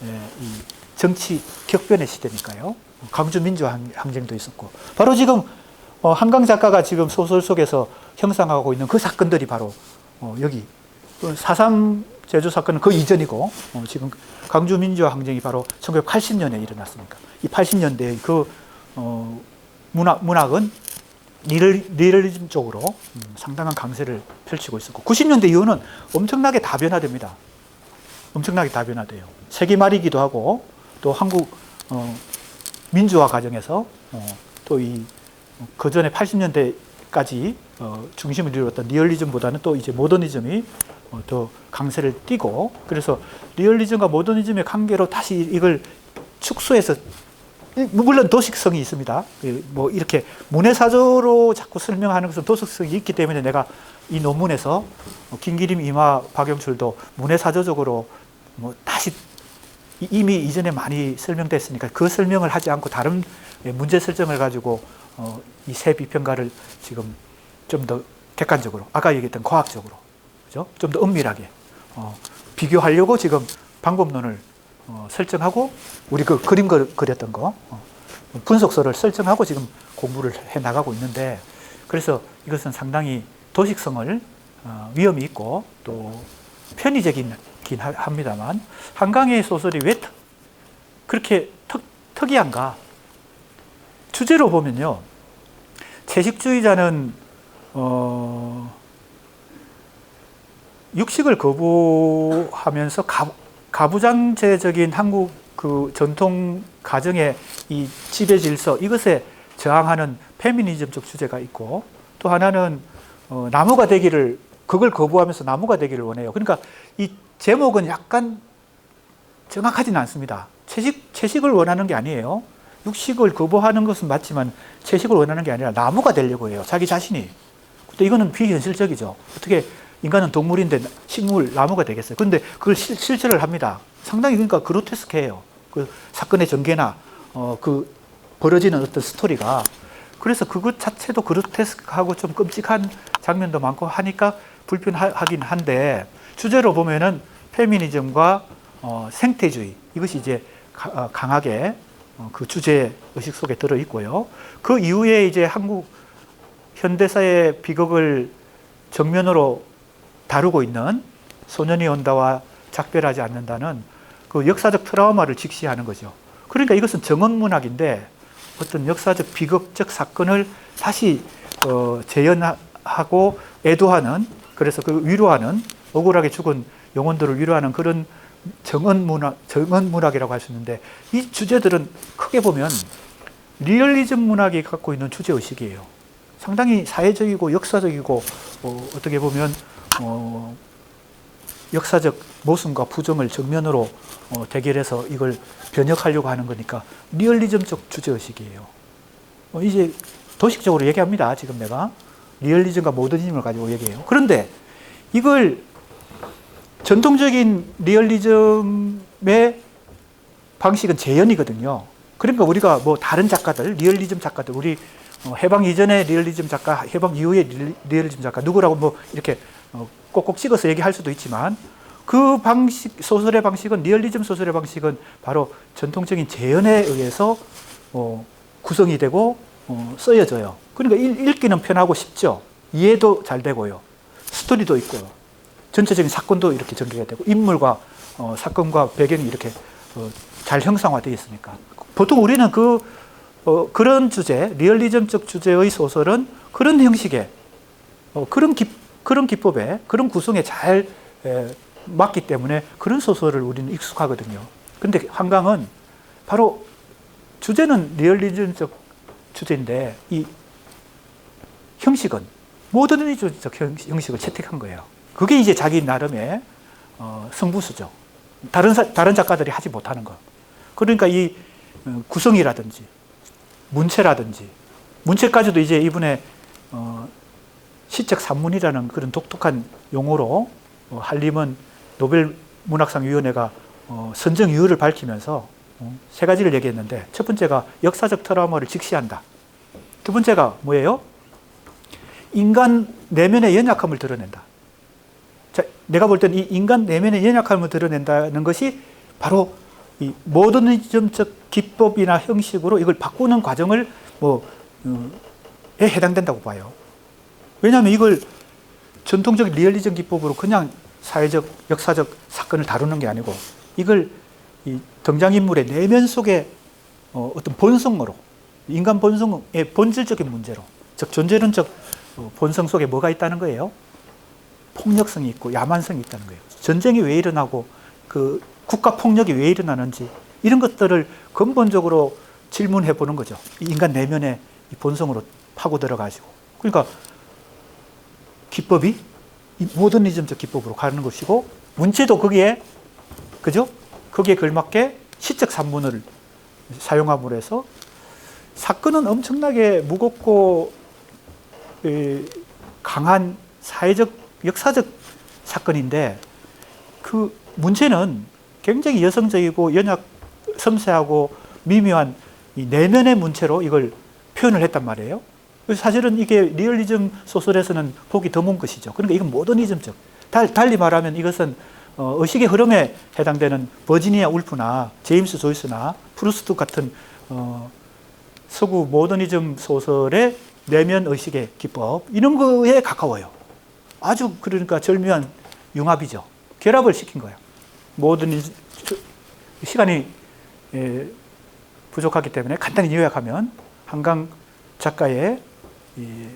이 정치 격변의 시대니까요. 강주 민주화 항쟁도 있었고 바로 지금 한강 작가가 지금 소설 속에서 형상하고 있는 그 사건들이 바로 여기 4.3 제주 사건은 그 이전이고 지금 강주 민주화 항쟁이 바로 1980년에 일어났으니까 이 80년대의 그 문학은 리얼리즘 쪽으로 상당한 강세를 펼치고 있었고 90년대 이후는 엄청나게 다변화됩니다. 엄청나게 다변화돼요. 세기말이기도 하고 또 한국 민주화 과정에서 또 그 전에 80년대까지 중심을 이루었던 리얼리즘보다는 또 이제 모더니즘이 더 강세를 띠고 그래서 리얼리즘과 모더니즘의 관계로 다시 이걸 축소해서 물론 도식성이 있습니다. 뭐 이렇게 문해사조로 자꾸 설명하는 것은 도식성이 있기 때문에 내가 이 논문에서 김기림, 이마, 박영출도 문해사조적으로 뭐 다시 이미 이전에 많이 설명됐으니까 그 설명을 하지 않고 다른 문제 설정을 가지고 이 세 비평가를 지금 좀 더 객관적으로 아까 얘기했던 과학적으로 그죠? 좀 더 엄밀하게 비교하려고 지금 방법론을 설정하고 우리 그 그림 그렸던 거 분석서를 설정하고 지금 공부를 해 나가고 있는데 그래서 이것은 상당히 도식성을 위험이 있고 또 편의적이긴 합니다만 한강의 소설이 왜 그렇게 특이한가? 주제로 보면요. 채식주의자는 육식을 거부하면서 가부장제적인 한국 그 전통 가정의 이 지배 질서 이것에 저항하는 페미니즘적 주제가 있고 또 하나는 나무가 되기를 그걸 거부하면서 나무가 되기를 원해요. 그러니까 이 제목은 약간 정확하지는 않습니다. 채식을 원하는 게 아니에요. 육식을 거부하는 것은 맞지만 채식을 원하는 게 아니라 나무가 되려고 해요. 자기 자신이. 근데 이거는 비현실적이죠. 어떻게 인간은 동물인데 식물, 나무가 되겠어요. 그런데 그걸 실천을 합니다. 상당히 그러니까 그로테스크해요. 그 사건의 전개나 그 벌어지는 어떤 스토리가. 그래서 그것 자체도 그로테스크하고 좀 끔찍한 장면도 많고 하니까 불편하긴 한데 주제로 보면은 페미니즘과 생태주의 이것이 이제 강하게 그 주제 의식 속에 들어 있고요. 그 이후에 이제 한국 현대사의 비극을 정면으로 다루고 있는 소년이 온다와 작별하지 않는다는 그 역사적 트라우마를 직시하는 거죠. 그러니까 이것은 정언문학인데 어떤 역사적 비극적 사건을 다시 재현하고 애도하는, 그래서 그 위로하는, 억울하게 죽은 영혼들을 위로하는 그런 정언문학이라고 할 수 있는데, 이 주제들은 크게 보면 리얼리즘 문학이 갖고 있는 주제의식이에요. 상당히 사회적이고 역사적이고 어떻게 보면 역사적 모순과 부정을 정면으로 대결해서 이걸 변혁하려고 하는 거니까 리얼리즘적 주제의식이에요. 이제 도식적으로 얘기합니다. 지금 내가 리얼리즘과 모더니즘을 가지고 얘기해요. 그런데 이걸 전통적인 리얼리즘의 방식은 재현이거든요. 그러니까 우리가 뭐 다른 작가들, 리얼리즘 작가들, 우리 해방 이전의 리얼리즘 작가, 해방 이후의 리얼리즘 작가 누구라고 뭐 이렇게 꼭꼭 찍어서 얘기할 수도 있지만, 그 방식, 소설의 방식은, 리얼리즘 소설의 방식은 바로 전통적인 재현에 의해서 구성이 되고 쓰여져요. 그러니까 읽기는 편하고 쉽죠. 이해도 잘 되고요. 스토리도 있고요. 전체적인 사건도 이렇게 전개가 되고 인물과 사건과 배경이 이렇게 잘 형상화되어 있으니까. 보통 우리는 그런 주제, 리얼리즘적 주제의 소설은 그런 형식의 그런 기법에, 그런 구성에 잘 맞기 때문에 그런 소설을 우리는 익숙하거든요. 그런데 한강은 바로 주제는 리얼리즘적 주제인데 이 형식은 모더니즘적 형식을 채택한 거예요. 그게 이제 자기 나름의 승부수죠. 다른 작가들이 하지 못하는 것. 그러니까 이 구성이라든지 문체라든지, 문체까지도 이제 이분의 시적 산문이라는 그런 독특한 용어로 한림은 노벨 문학상 위원회가 선정 이유를 밝히면서 세 가지를 얘기했는데, 첫 번째가 역사적 트라우마를 직시한다. 두 번째가 뭐예요? 인간 내면의 연약함을 드러낸다. 자, 내가 볼 때는 이 인간 내면의 연약함을 드러낸다는 것이 바로 이 모더니즘적 기법이나 형식으로 이걸 바꾸는 과정을 해당된다고 봐요. 왜냐하면 이걸 전통적 리얼리즘 기법으로 그냥 사회적, 역사적 사건을 다루는 게 아니고, 이걸 이 등장인물의 내면 속에 어떤 본성으로, 인간 본성의 본질적인 문제로, 즉 존재론적 본성 속에 뭐가 있다는 거예요? 폭력성이 있고 야만성이 있다는 거예요. 전쟁이 왜 일어나고 그 국가 폭력이 왜 일어나는지, 이런 것들을 근본적으로 질문해 보는 거죠. 인간 내면의 본성으로 파고 들어가지고. 그러니까 기법이 모더니즘적 기법으로 가는 것이고, 문체도 거기에, 그죠? 거기에 걸맞게 시적 산문을 사용함으로 해서 사건은 엄청나게 무겁고 강한 사회적, 역사적 사건인데, 그 문체는 굉장히 여성적이고 섬세하고 미묘한 이 내면의 문체로 이걸 표현을 했단 말이에요. 그래서 사실은 이게 리얼리즘 소설에서는 보기 드문 것이죠. 그러니까 이건 모더니즘적. 달리 말하면 이것은 의식의 흐름에 해당되는 버지니아 울프나 제임스 조이스나 프루스트 같은 서구 모더니즘 소설의 내면 의식의 기법, 이런 거에 가까워요. 아주 그러니까 절묘한 융합이죠. 결합을 시킨 거예요. 모더니즘, 시간이 부족하기 때문에 간단히 요약하면, 한강 작가의 이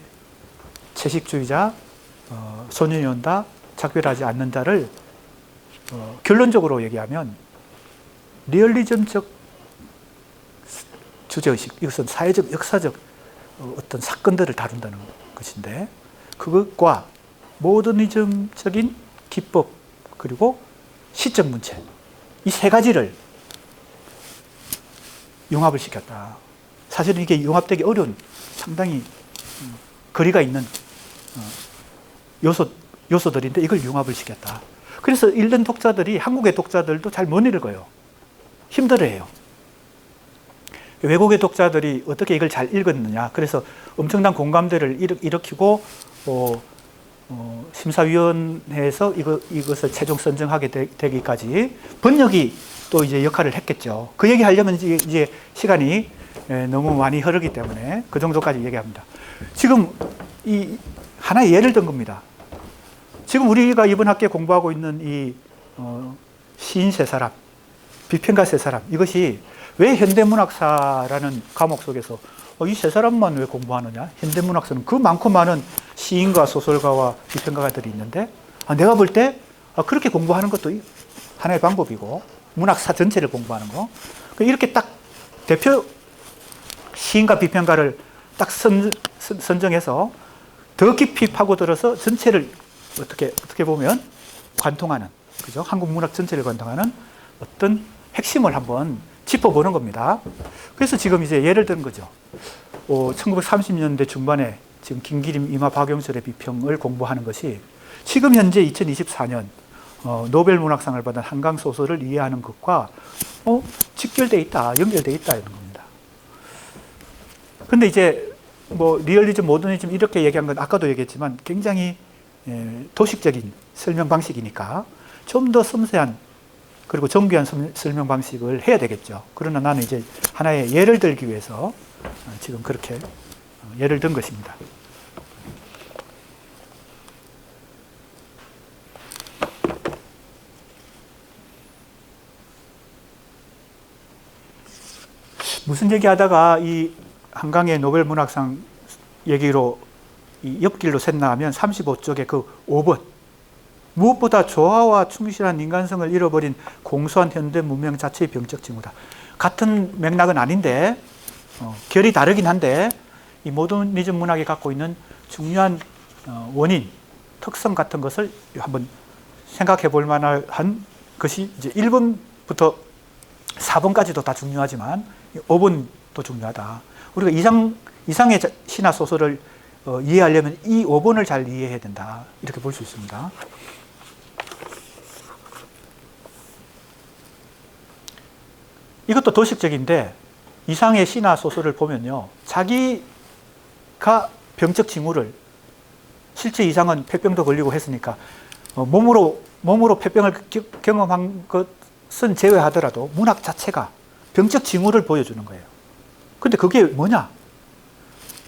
채식주의자, 소년이 온다, 작별하지 않는다를 결론적으로 얘기하면 리얼리즘적 주제의식, 이것은 사회적, 역사적 어떤 사건들을 다룬다는 것인데, 그것과 모더니즘적인 기법, 그리고 시적 문체, 이 세 가지를 융합을 시켰다. 사실은 이게 융합되기 어려운, 상당히 거리가 있는 요소들인데 이걸 융합을 시켰다. 그래서 읽는 독자들이, 한국의 독자들도 잘 못 읽어요. 힘들어해요. 외국의 독자들이 어떻게 이걸 잘 읽었느냐. 그래서 엄청난 공감대를 일으키고 심사위원회에서 이것을 최종 선정하게 되기까지 번역이 또 이제 역할을 했겠죠. 그 얘기 하려면 이제 시간이 너무 많이 흐르기 때문에 그 정도까지 얘기합니다. 지금 이 하나의 예를 든 겁니다. 지금 우리가 이번 학기에 공부하고 있는 이 시인 세 사람, 비평가 세 사람, 이것이 왜 현대문학사라는 과목 속에서 이 세 사람만 왜 공부하느냐? 현대문학사는 그 많고 많은 시인과 소설가와 비평가가들이 있는데 내가 볼 때 그렇게 공부하는 것도 하나의 방법이고 문학사 전체를 공부하는 거. 이렇게 딱 대표 시인과 비평가를 딱 선정해서 더 깊이 파고들어서 전체를 어떻게 보면 관통하는, 그죠? 한국 문학 전체를 관통하는 어떤 핵심을 한번 짚어보는 겁니다. 그래서 지금 이제 예를 드는 거죠. 1930년대 중반에 지금 김기림, 이마, 박용철의 비평을 공부하는 것이 지금 현재 2024년 노벨 문학상을 받은 한강 소설을 이해하는 것과 직결되어 있다, 연결되어 있다 이런 겁니다. 근데 이제 리얼리즘, 모더니즘 이렇게 얘기한 건 아까도 얘기했지만 굉장히 도식적인 설명 방식이니까 좀 더 섬세한 그리고 정교한 설명 방식을 해야 되겠죠. 그러나 나는 이제 하나의 예를 들기 위해서 지금 그렇게 예를 든 것입니다. 무슨 얘기하다가 이 한강의 노벨 문학상 얘기로 이 옆길로 샜나 하면 35쪽의 그 5번. 무엇보다 조화와 충실한 인간성을 잃어버린 공소한 현대 문명 자체의 병적 징후다. 같은 맥락은 아닌데 결이 다르긴 한데 이 모더니즘 문학이 갖고 있는 중요한 원인, 특성 같은 것을 한번 생각해 볼 만한 것이 이제 1번부터 4번까지도 다 중요하지만 5번도 중요하다. 우리가 이상의 시나 소설을 이해하려면 이 5번을 잘 이해해야 된다. 이렇게 볼 수 있습니다. 이것도 도식적인데 이상의 시나 소설을 보면요. 자기가 병적 징후를 실제 이상은 폐병도 걸리고 했으니까 몸으로 폐병을 경험한 것은 제외하더라도 문학 자체가 병적 징후를 보여주는 거예요. 근데 그게 뭐냐?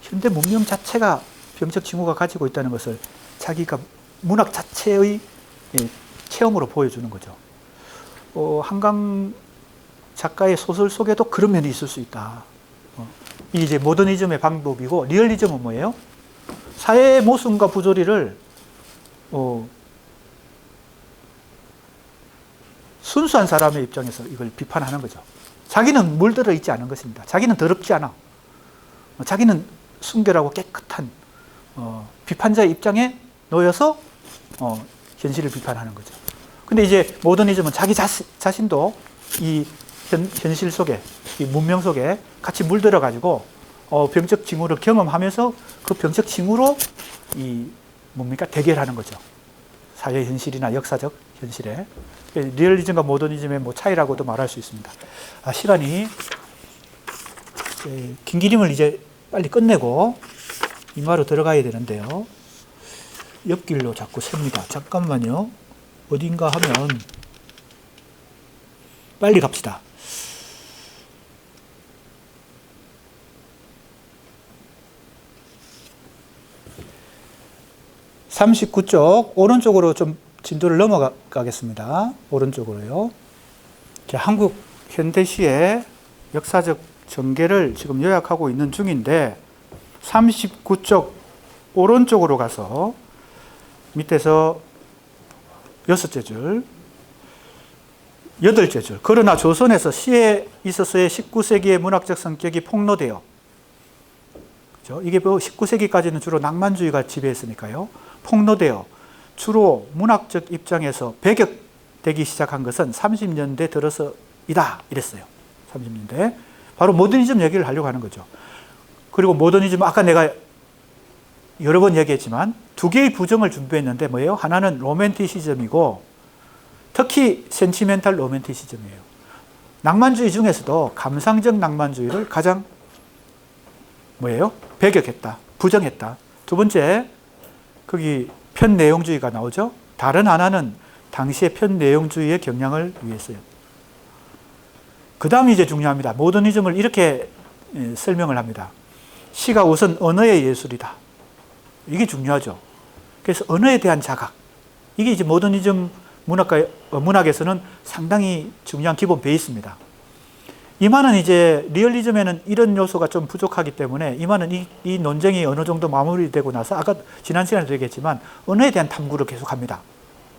현대 문명 자체가 병적 징후가 가지고 있다는 것을 자기가 문학 자체의 체험으로 보여주는 거죠. 한강 작가의 소설 속에도 그런 면이 있을 수 있다. 이게 이제 모더니즘의 방법이고, 리얼리즘은 뭐예요? 사회의 모순과 부조리를 순수한 사람의 입장에서 이걸 비판하는 거죠. 자기는 물들어 있지 않은 것입니다. 자기는 더럽지 않아. 자기는 순결하고 깨끗한 비판자의 입장에 놓여서 현실을 비판하는 거죠. 근데 이제 모더니즘은 자기 자신도 이 현실 속에, 이 문명 속에 같이 물들어 가지고 병적 징후를 경험하면서 그 병적 징후로 뭡니까? 대결하는 거죠. 사회 현실이나 역사적 현실에. 리얼리즘과 모더니즘의 차이라고도 말할 수 있습니다. 시간이 김기림을 이제 빨리 끝내고 이마로 들어가야 되는데요. 옆길로 자꾸 셉니다. 잠깐만요. 어딘가 하면 빨리 갑시다. 39쪽 오른쪽으로 좀 진도를 넘어가겠습니다. 오른쪽으로요. 한국 현대시의 역사적 전개를 지금 요약하고 있는 중인데 39쪽 오른쪽으로 가서 밑에서 6째 줄, 8째 줄. 그러나 조선에서 시에 있어서의 19세기의 문학적 성격이 폭로되어, 그렇죠? 이게 19세기까지는 주로 낭만주의가 지배했으니까요. 폭로되어 주로 문학적 입장에서 배격되기 시작한 것은 30년대 들어서이다. 이랬어요. 30년대. 바로 모더니즘 얘기를 하려고 하는 거죠. 그리고 모더니즘, 아까 내가 여러 번 얘기했지만 두 개의 부정을 준비했는데 뭐예요? 하나는 로맨티시즘이고 특히 센티멘탈 로맨티시즘이에요. 낭만주의 중에서도 감상적 낭만주의를 가장 뭐예요? 배격했다. 부정했다. 두 번째, 거기 편내용주의가 나오죠. 다른 하나는 당시의 편내용주의의 경향을 위해서요. 그 다음이 이제 중요합니다. 모더니즘을 이렇게 설명을 합니다. 시가 우선 언어의 예술이다. 이게 중요하죠. 그래서 언어에 대한 자각. 이게 이제 모더니즘 문학에서는 상당히 중요한 기본 베이스입니다. 이만은 이제 리얼리즘에는 이런 요소가 좀 부족하기 때문에 이만은 이 논쟁이 어느 정도 마무리되고 나서 아까 지난 시간에 얘기했지만 언어에 대한 탐구를 계속합니다.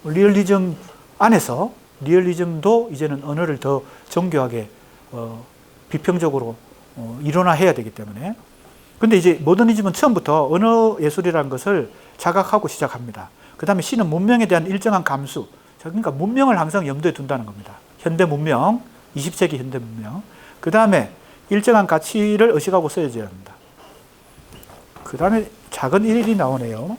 리얼리즘 안에서 리얼리즘도 이제는 언어를 더 정교하게 비평적으로 이론화해야 되기 때문에. 근데 이제 모더니즘은 처음부터 언어 예술이라는 것을 자각하고 시작합니다. 그 다음에 시는 문명에 대한 일정한 감수, 그러니까 문명을 항상 염두에 둔다는 겁니다. 현대 문명, 20세기 현대 문명. 그 다음에 일정한 가치를 의식하고 써야져야 합니다. 그 다음에 작은 일이 나오네요.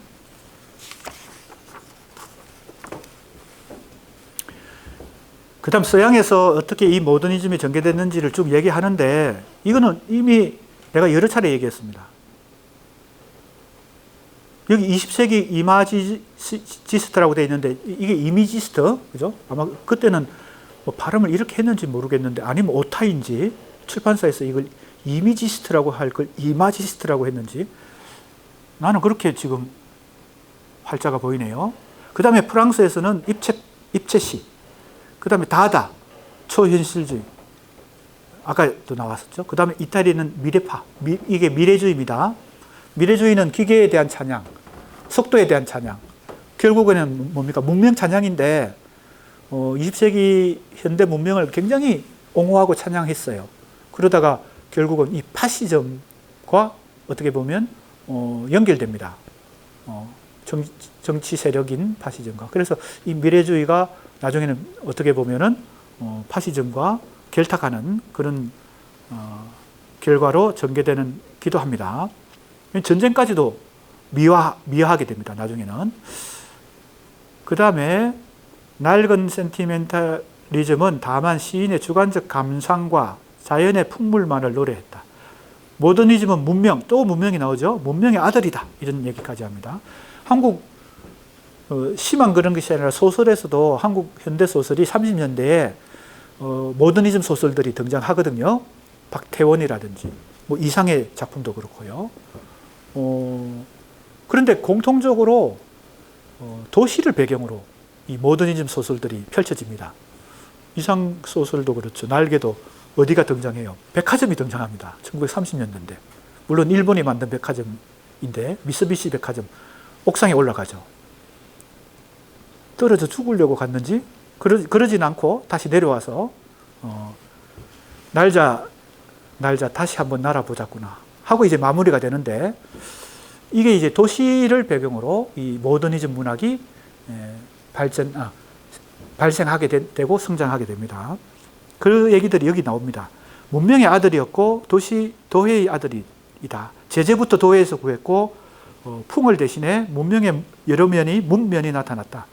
그 다음 서양에서 어떻게 이 모더니즘이 전개됐는지를 쭉 얘기하는데 이거는 이미 내가 여러 차례 얘기했습니다. 여기 20세기 이마지스트라고 되어 있는데 이게 이미지스트, 그죠? 아마 그때는 뭐 발음을 이렇게 했는지 모르겠는데 아니면 오타인지 출판사에서 이걸 이미지스트라고 할 걸 이마지스트라고 했는지 나는 그렇게 지금 활자가 보이네요. 그 다음에 프랑스에서는 입체시, 그 다음에 다다, 초현실주의. 아까도 나왔었죠. 그 다음에 이탈리아는 미래파, 이게 미래주의입니다. 미래주의는 기계에 대한 찬양, 속도에 대한 찬양. 결국에는 뭡니까? 문명 찬양인데 20세기 현대 문명을 굉장히 옹호하고 찬양했어요. 그러다가 결국은 이 파시즘과 어떻게 보면 연결됩니다. 정치 세력인 파시즘과. 그래서 이 미래주의가 나중에는 어떻게 보면은 파시즘과 결탁하는 그런 결과로 전개되는 기도 합니다. 전쟁까지도 미화하게 됩니다. 나중에는. 그 다음에 낡은 센티멘탈리즘은 다만 시인의 주관적 감상과 자연의 풍물만을 노래했다. 모더니즘은 문명, 또 문명이 나오죠. 문명의 아들이다. 이런 얘기까지 합니다. 한국 시만 그런 것이 아니라 소설에서도 한국 현대소설이 30년대에 모더니즘 소설들이 등장하거든요. 박태원이라든지 뭐 이상의 작품도 그렇고요. 그런데 공통적으로 도시를 배경으로 이 모더니즘 소설들이 펼쳐집니다. 이상 소설도 그렇죠. 날개도 어디가 등장해요? 백화점이 등장합니다. 1930년대인데. 물론 일본이 만든 백화점인데 미쓰비시 백화점 옥상에 올라가죠. 떨어져 죽으려고 갔는지 그러진 않고 다시 내려와서 날자 다시 한번 날아보자꾸나 하고 이제 마무리가 되는데 이게 이제 도시를 배경으로 이 모더니즘 문학이 발생하게 되고 성장하게 됩니다. 그 얘기들이 여기 나옵니다. 문명의 아들이었고 도회의 아들이다. 제재부터 도회에서 구했고 풍을 대신에 문명의 여러 면이 문면이 나타났다.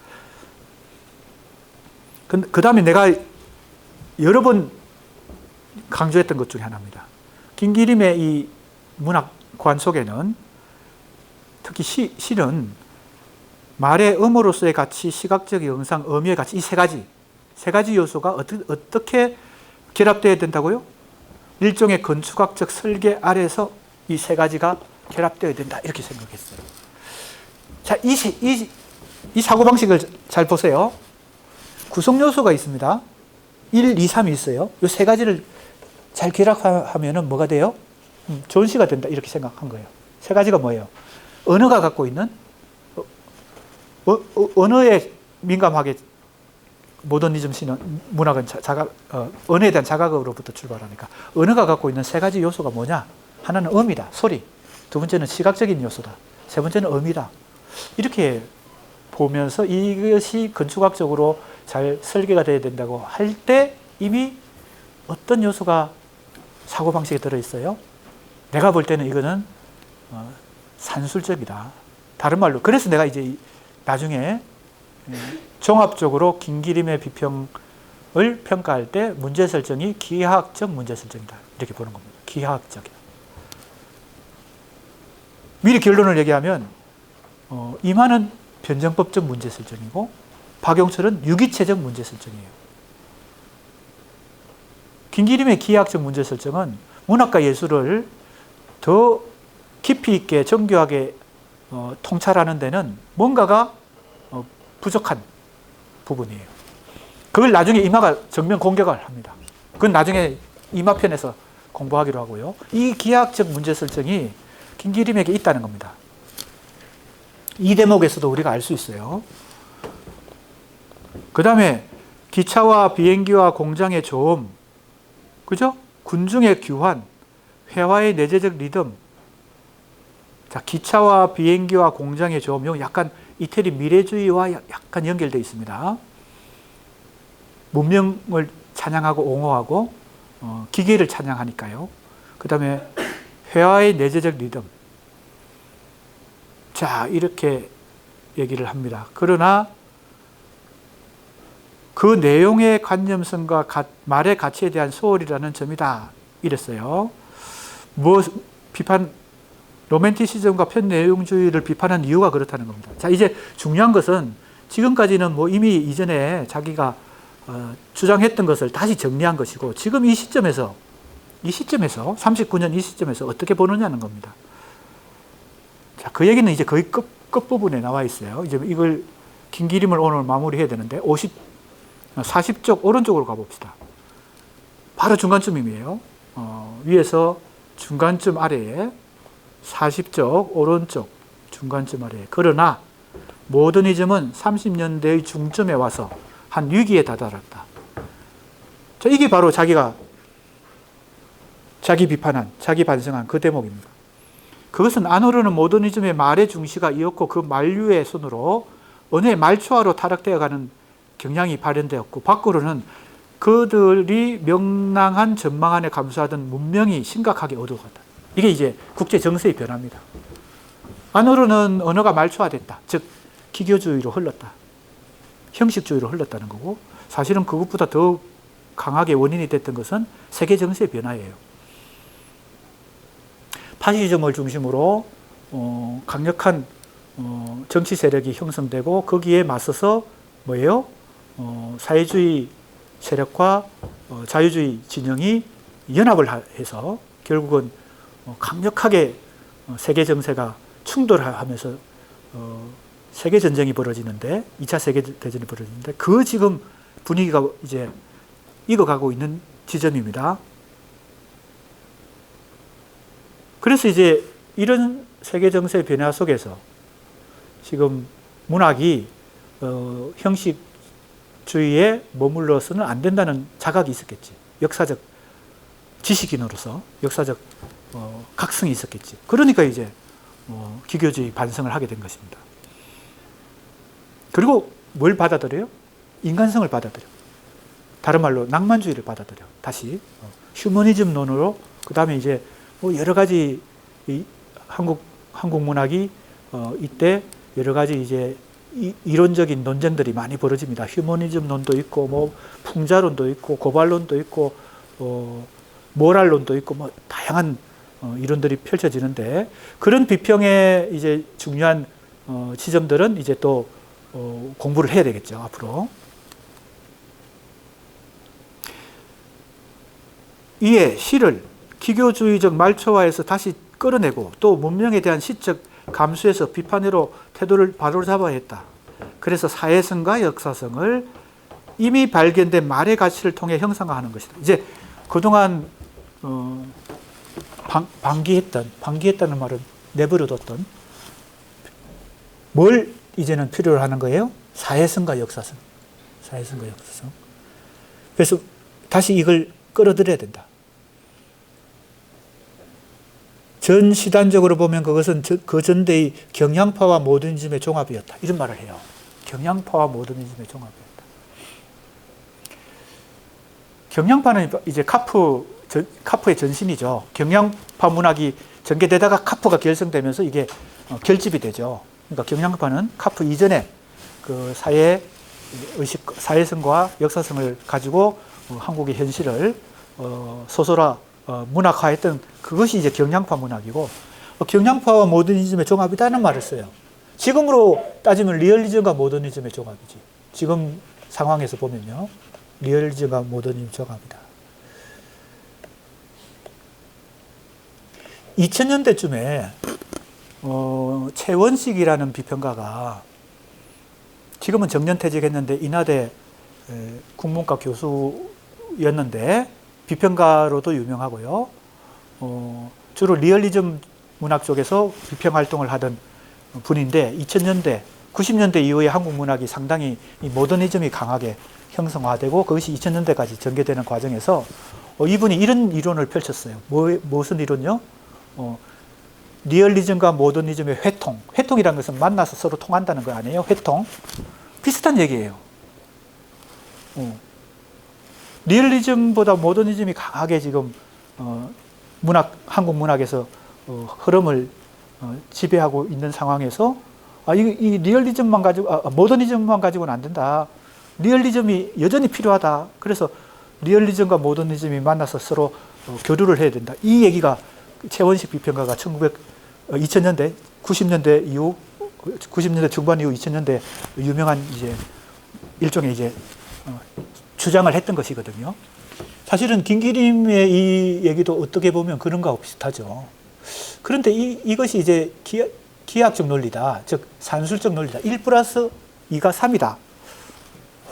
그 다음에 내가 여러 번 강조했던 것 중에 하나입니다. 김기림의 이 문학관 속에는 특히 시는 말의 음으로서의 가치, 시각적 영상, 의미의 가치 이 세 가지 요소가 어떻게 결합되어야 된다고요? 일종의 건축학적 설계 아래서 이 세 가지가 결합되어야 된다 이렇게 생각했어요. 자, 이 사고방식을 잘 보세요. 구성 요소가 있습니다. 1, 2, 3이 있어요. 이 세 가지를 잘 결합하면 뭐가 돼요? 좋은 시가 된다 이렇게 생각한 거예요. 세 가지가 뭐예요? 언어가 갖고 있는 언어에 민감하게 모더니즘 시는 문학은 언어에 대한 자각으로부터 출발하니까 언어가 갖고 있는 세 가지 요소가 뭐냐? 하나는 음이다, 소리. 두 번째는 시각적인 요소다. 세 번째는 음이다. 이렇게 보면서 이것이 건축학적으로 잘 설계가 돼야 된다고 할 때 이미 어떤 요소가 사고방식에 들어있어요? 내가 볼 때는 이거는 산술적이다. 다른 말로. 그래서 내가 이제 나중에 종합적으로 김기림의 비평을 평가할 때 문제 설정이 기하학적 문제 설정이다. 이렇게 보는 겁니다. 기하학적이다. 미리 결론을 얘기하면 이만은 변정법적 문제설정이고 박용철은 유기체적 문제설정이에요. 김기림의 기하학적 문제설정은 문학과 예술을 더 깊이 있게 정교하게 통찰하는 데는 뭔가가 부족한 부분이에요. 그걸 나중에 이마가 정면 공격을 합니다. 그건 나중에 이마편에서 공부하기로 하고요. 이 기하학적 문제설정이 김기림에게 있다는 겁니다. 이 대목에서도 우리가 알 수 있어요. 그 다음에 기차와 비행기와 공장의 조음, 그죠? 군중의 규환, 회화의 내재적 리듬. 자, 기차와 비행기와 공장의 조음, 이건 약간 이태리 미래주의와 약간 연결되어 있습니다. 문명을 찬양하고 옹호하고 기계를 찬양하니까요. 그 다음에 회화의 내재적 리듬. 자, 이렇게 얘기를 합니다. 그러나 그 내용의 관념성과 말의 가치에 대한 소홀이라는 점이다. 이랬어요. 로맨티시즘과 편내용주의를 비판한 이유가 그렇다는 겁니다. 자, 이제 중요한 것은 지금까지는 이미 이전에 자기가 주장했던 것을 다시 정리한 것이고, 지금 이 시점에서 39년 이 시점에서 어떻게 보느냐는 겁니다. 자, 그 얘기는 이제 거의 끝부분에 나와 있어요. 이제 이걸 김기림을 오늘 마무리해야 되는데 40쪽 오른쪽으로 가봅시다. 바로 중간쯤이에요. 위에서 중간쯤 아래에 40쪽 오른쪽 중간쯤 아래에. 그러나 모더니즘은 30년대의 중점에 와서 한 위기에 다다랐다. 자, 이게 바로 자기가 자기 비판한, 자기 반성한 그 대목입니다. 그것은 안으로는 모더니즘의 말의 중시가 이었고 그 만류의 손으로 언어의 말초화로 타락되어가는 경향이 발현되었고, 밖으로는 그들이 명랑한 전망 안에 감수하던 문명이 심각하게 어두워갔다. 이게 이제 국제 정세의 변화입니다. 안으로는 언어가 말초화됐다. 즉 기교주의로 흘렀다. 형식주의로 흘렀다는 거고, 사실은 그것보다 더 강하게 원인이 됐던 것은 세계 정세의 변화예요. 파시즘을 중심으로 강력한 정치 세력이 형성되고, 거기에 맞서서 뭐예요? 사회주의 세력과 자유주의 진영이 연합을 해서 결국은 강력하게 세계 정세가 충돌하면서 세계 전쟁이 벌어지는데, 2차 세계 대전이 벌어지는데, 그 지금 분위기가 이제 익어가고 있는 지점입니다. 그래서 이제 이런 세계 정세 변화 속에서 지금 문학이 형식주의에 머물러서는 안 된다는 자각이 있었겠지. 역사적 지식인으로서 역사적 각성이 있었겠지. 그러니까 이제 기교주의 반성을 하게 된 것입니다. 그리고 뭘 받아들여요? 인간성을 받아들여. 다른 말로 낭만주의를 받아들여. 다시 휴머니즘론으로, 그 다음에 이제 여러 가지 한국 문학이 이때 여러 가지 이제 이론적인 논쟁들이 많이 벌어집니다. 휴머니즘론도 있고, 풍자론도 있고, 고발론도 있고, 모랄론도 있고, 다양한 이론들이 펼쳐지는데, 그런 비평의 이제 중요한 지점들은 이제 또 공부를 해야 되겠죠, 앞으로. 이에 시를 기교주의적 말초화에서 다시 끌어내고, 또 문명에 대한 시적 감수에서 비판으로 태도를 바로잡아야 했다. 그래서 사회성과 역사성을 이미 발견된 말의 가치를 통해 형성화하는 것이다. 이제 그동안 방기했다는 말은 내버려뒀던 뭘 이제는 필요로 하는 거예요? 사회성과 역사성. 사회성과 역사성. 그래서 다시 이걸 끌어들여야 된다. 전 시단적으로 보면 그것은 그 전대의 경향파와 모더니즘의 종합이었다. 이런 말을 해요. 경향파와 모더니즘의 종합이었다. 경향파는 이제 카프의 전신이죠. 경향파 문학이 전개되다가 카프가 결성되면서 이게 결집이 되죠. 그러니까 경향파는 카프 이전에 그 사회성과 역사성을 가지고 한국의 현실을 소설화, 문학화했던 그것이 이제 경향파 문학이고, 경향파와 모더니즘의 종합이다는 말을 써요. 지금으로 따지면 리얼리즘과 모더니즘의 종합이지. 지금 상황에서 보면요. 리얼리즘과 모더니즘 종합이다. 2000년대쯤에 최원식이라는 비평가가 지금은 정년퇴직했는데 인하대 국문과 교수였는데 비평가로도 유명하고요. 주로 리얼리즘 문학 쪽에서 비평 활동을 하던 분인데 2000년대, 90년대 이후에 한국 문학이 상당히 이 모더니즘이 강하게 형성화되고 그것이 2000년대까지 전개되는 과정에서 이분이 이런 이론을 펼쳤어요. 무슨 이론요? 리얼리즘과 모더니즘의 회통. 회통이라는 것은 만나서 서로 통한다는 거 아니에요? 회통. 비슷한 얘기예요. 리얼리즘보다 모더니즘이 강하게 지금 한국 문학에서 흐름을 지배하고 있는 상황에서 이 리얼리즘만 가지고 모더니즘만 가지고는 안 된다. 리얼리즘이 여전히 필요하다. 그래서 리얼리즘과 모더니즘이 만나서 서로 교류를 해야 된다. 이 얘기가 최원식 비평가가 2000년대, 90년대 이후, 90년대 중반 이후 2000년대 유명한 이제 일종의 이제 주장을 했던 것이거든요. 사실은 김기림의 이 얘기도 어떻게 보면 그런 거하고 비슷하죠. 그런데 이것이 이제 기하학적 논리다. 즉, 산술적 논리다. 1 플러스 2가 3이다.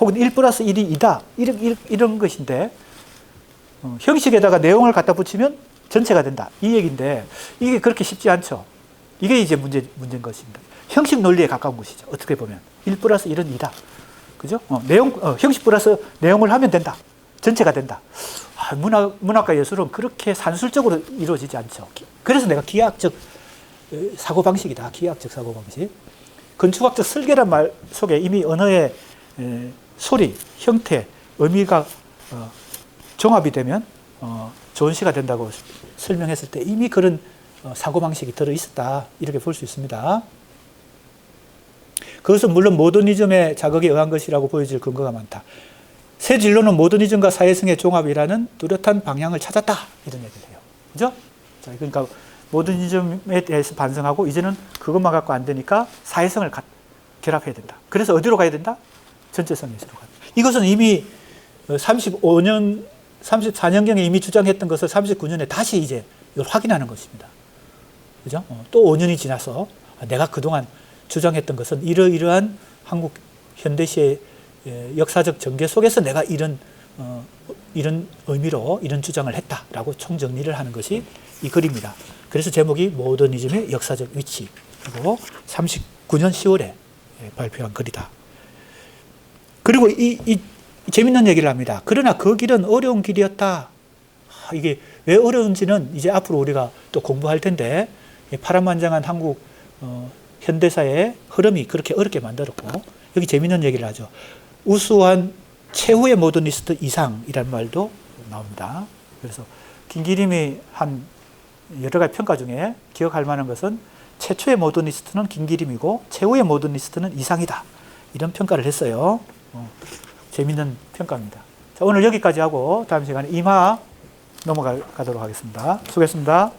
혹은 1 플러스 1이 2다. 이런 것인데, 형식에다가 내용을 갖다 붙이면 전체가 된다. 이 얘기인데, 이게 그렇게 쉽지 않죠. 이게 이제 문제인 것입니다. 형식 논리에 가까운 것이죠. 어떻게 보면. 1 플러스 1은 2다. 그죠? 형식 플러스 내용을 하면 된다. 전체가 된다. 문학과 예술은 그렇게 산술적으로 이루어지지 않죠. 그래서 내가 기하학적 사고방식이다. 기하학적 사고방식. 건축학적 설계란 말 속에 이미 언어의 소리, 형태, 의미가 종합이 되면 좋은 시가 된다고 설명했을 때 이미 그런 사고방식이 들어있었다. 이렇게 볼 수 있습니다. 그것은 물론 모더니즘의 자극에 의한 것이라고 보여질 근거가 많다. 새 진로는 모더니즘과 사회성의 종합이라는 뚜렷한 방향을 찾았다. 이런 얘기를 해요. 그죠? 자, 그러니까 모더니즘에 대해서 반성하고 이제는 그것만 갖고 안 되니까 사회성을 결합해야 된다. 그래서 어디로 가야 된다? 전체성 예술로 가야 된다. 이것은 이미 34년경에 이미 주장했던 것을 39년에 다시 이제 이걸 확인하는 것입니다. 그죠? 또 5년이 지나서 내가 그동안 주장했던 것은 이러이러한 한국 현대시의 역사적 전개 속에서 내가 이런 의미로 이런 주장을 했다라고 총정리를 하는 것이 이 글입니다. 그래서 제목이 모더니즘의 역사적 위치, 그리고 39년 10월에 발표한 글이다. 그리고 이 재밌는 얘기를 합니다. 그러나 그 길은 어려운 길이었다. 이게 왜 어려운지는 이제 앞으로 우리가 또 공부할 텐데, 파란만장한 한국 현대사의 흐름이 그렇게 어렵게 만들었고, 여기 재밌는 얘기를 하죠. 우수한 최후의 모더니스트 이상이라는 말도 나옵니다. 그래서 김기림이 한 여러 가지 평가 중에 기억할 만한 것은 최초의 모더니스트는 김기림이고 최후의 모더니스트는 이상이다. 이런 평가를 했어요. 재밌는 평가입니다. 자, 오늘 여기까지 하고 다음 시간에 임하 넘어가도록 하겠습니다. 수고했습니다.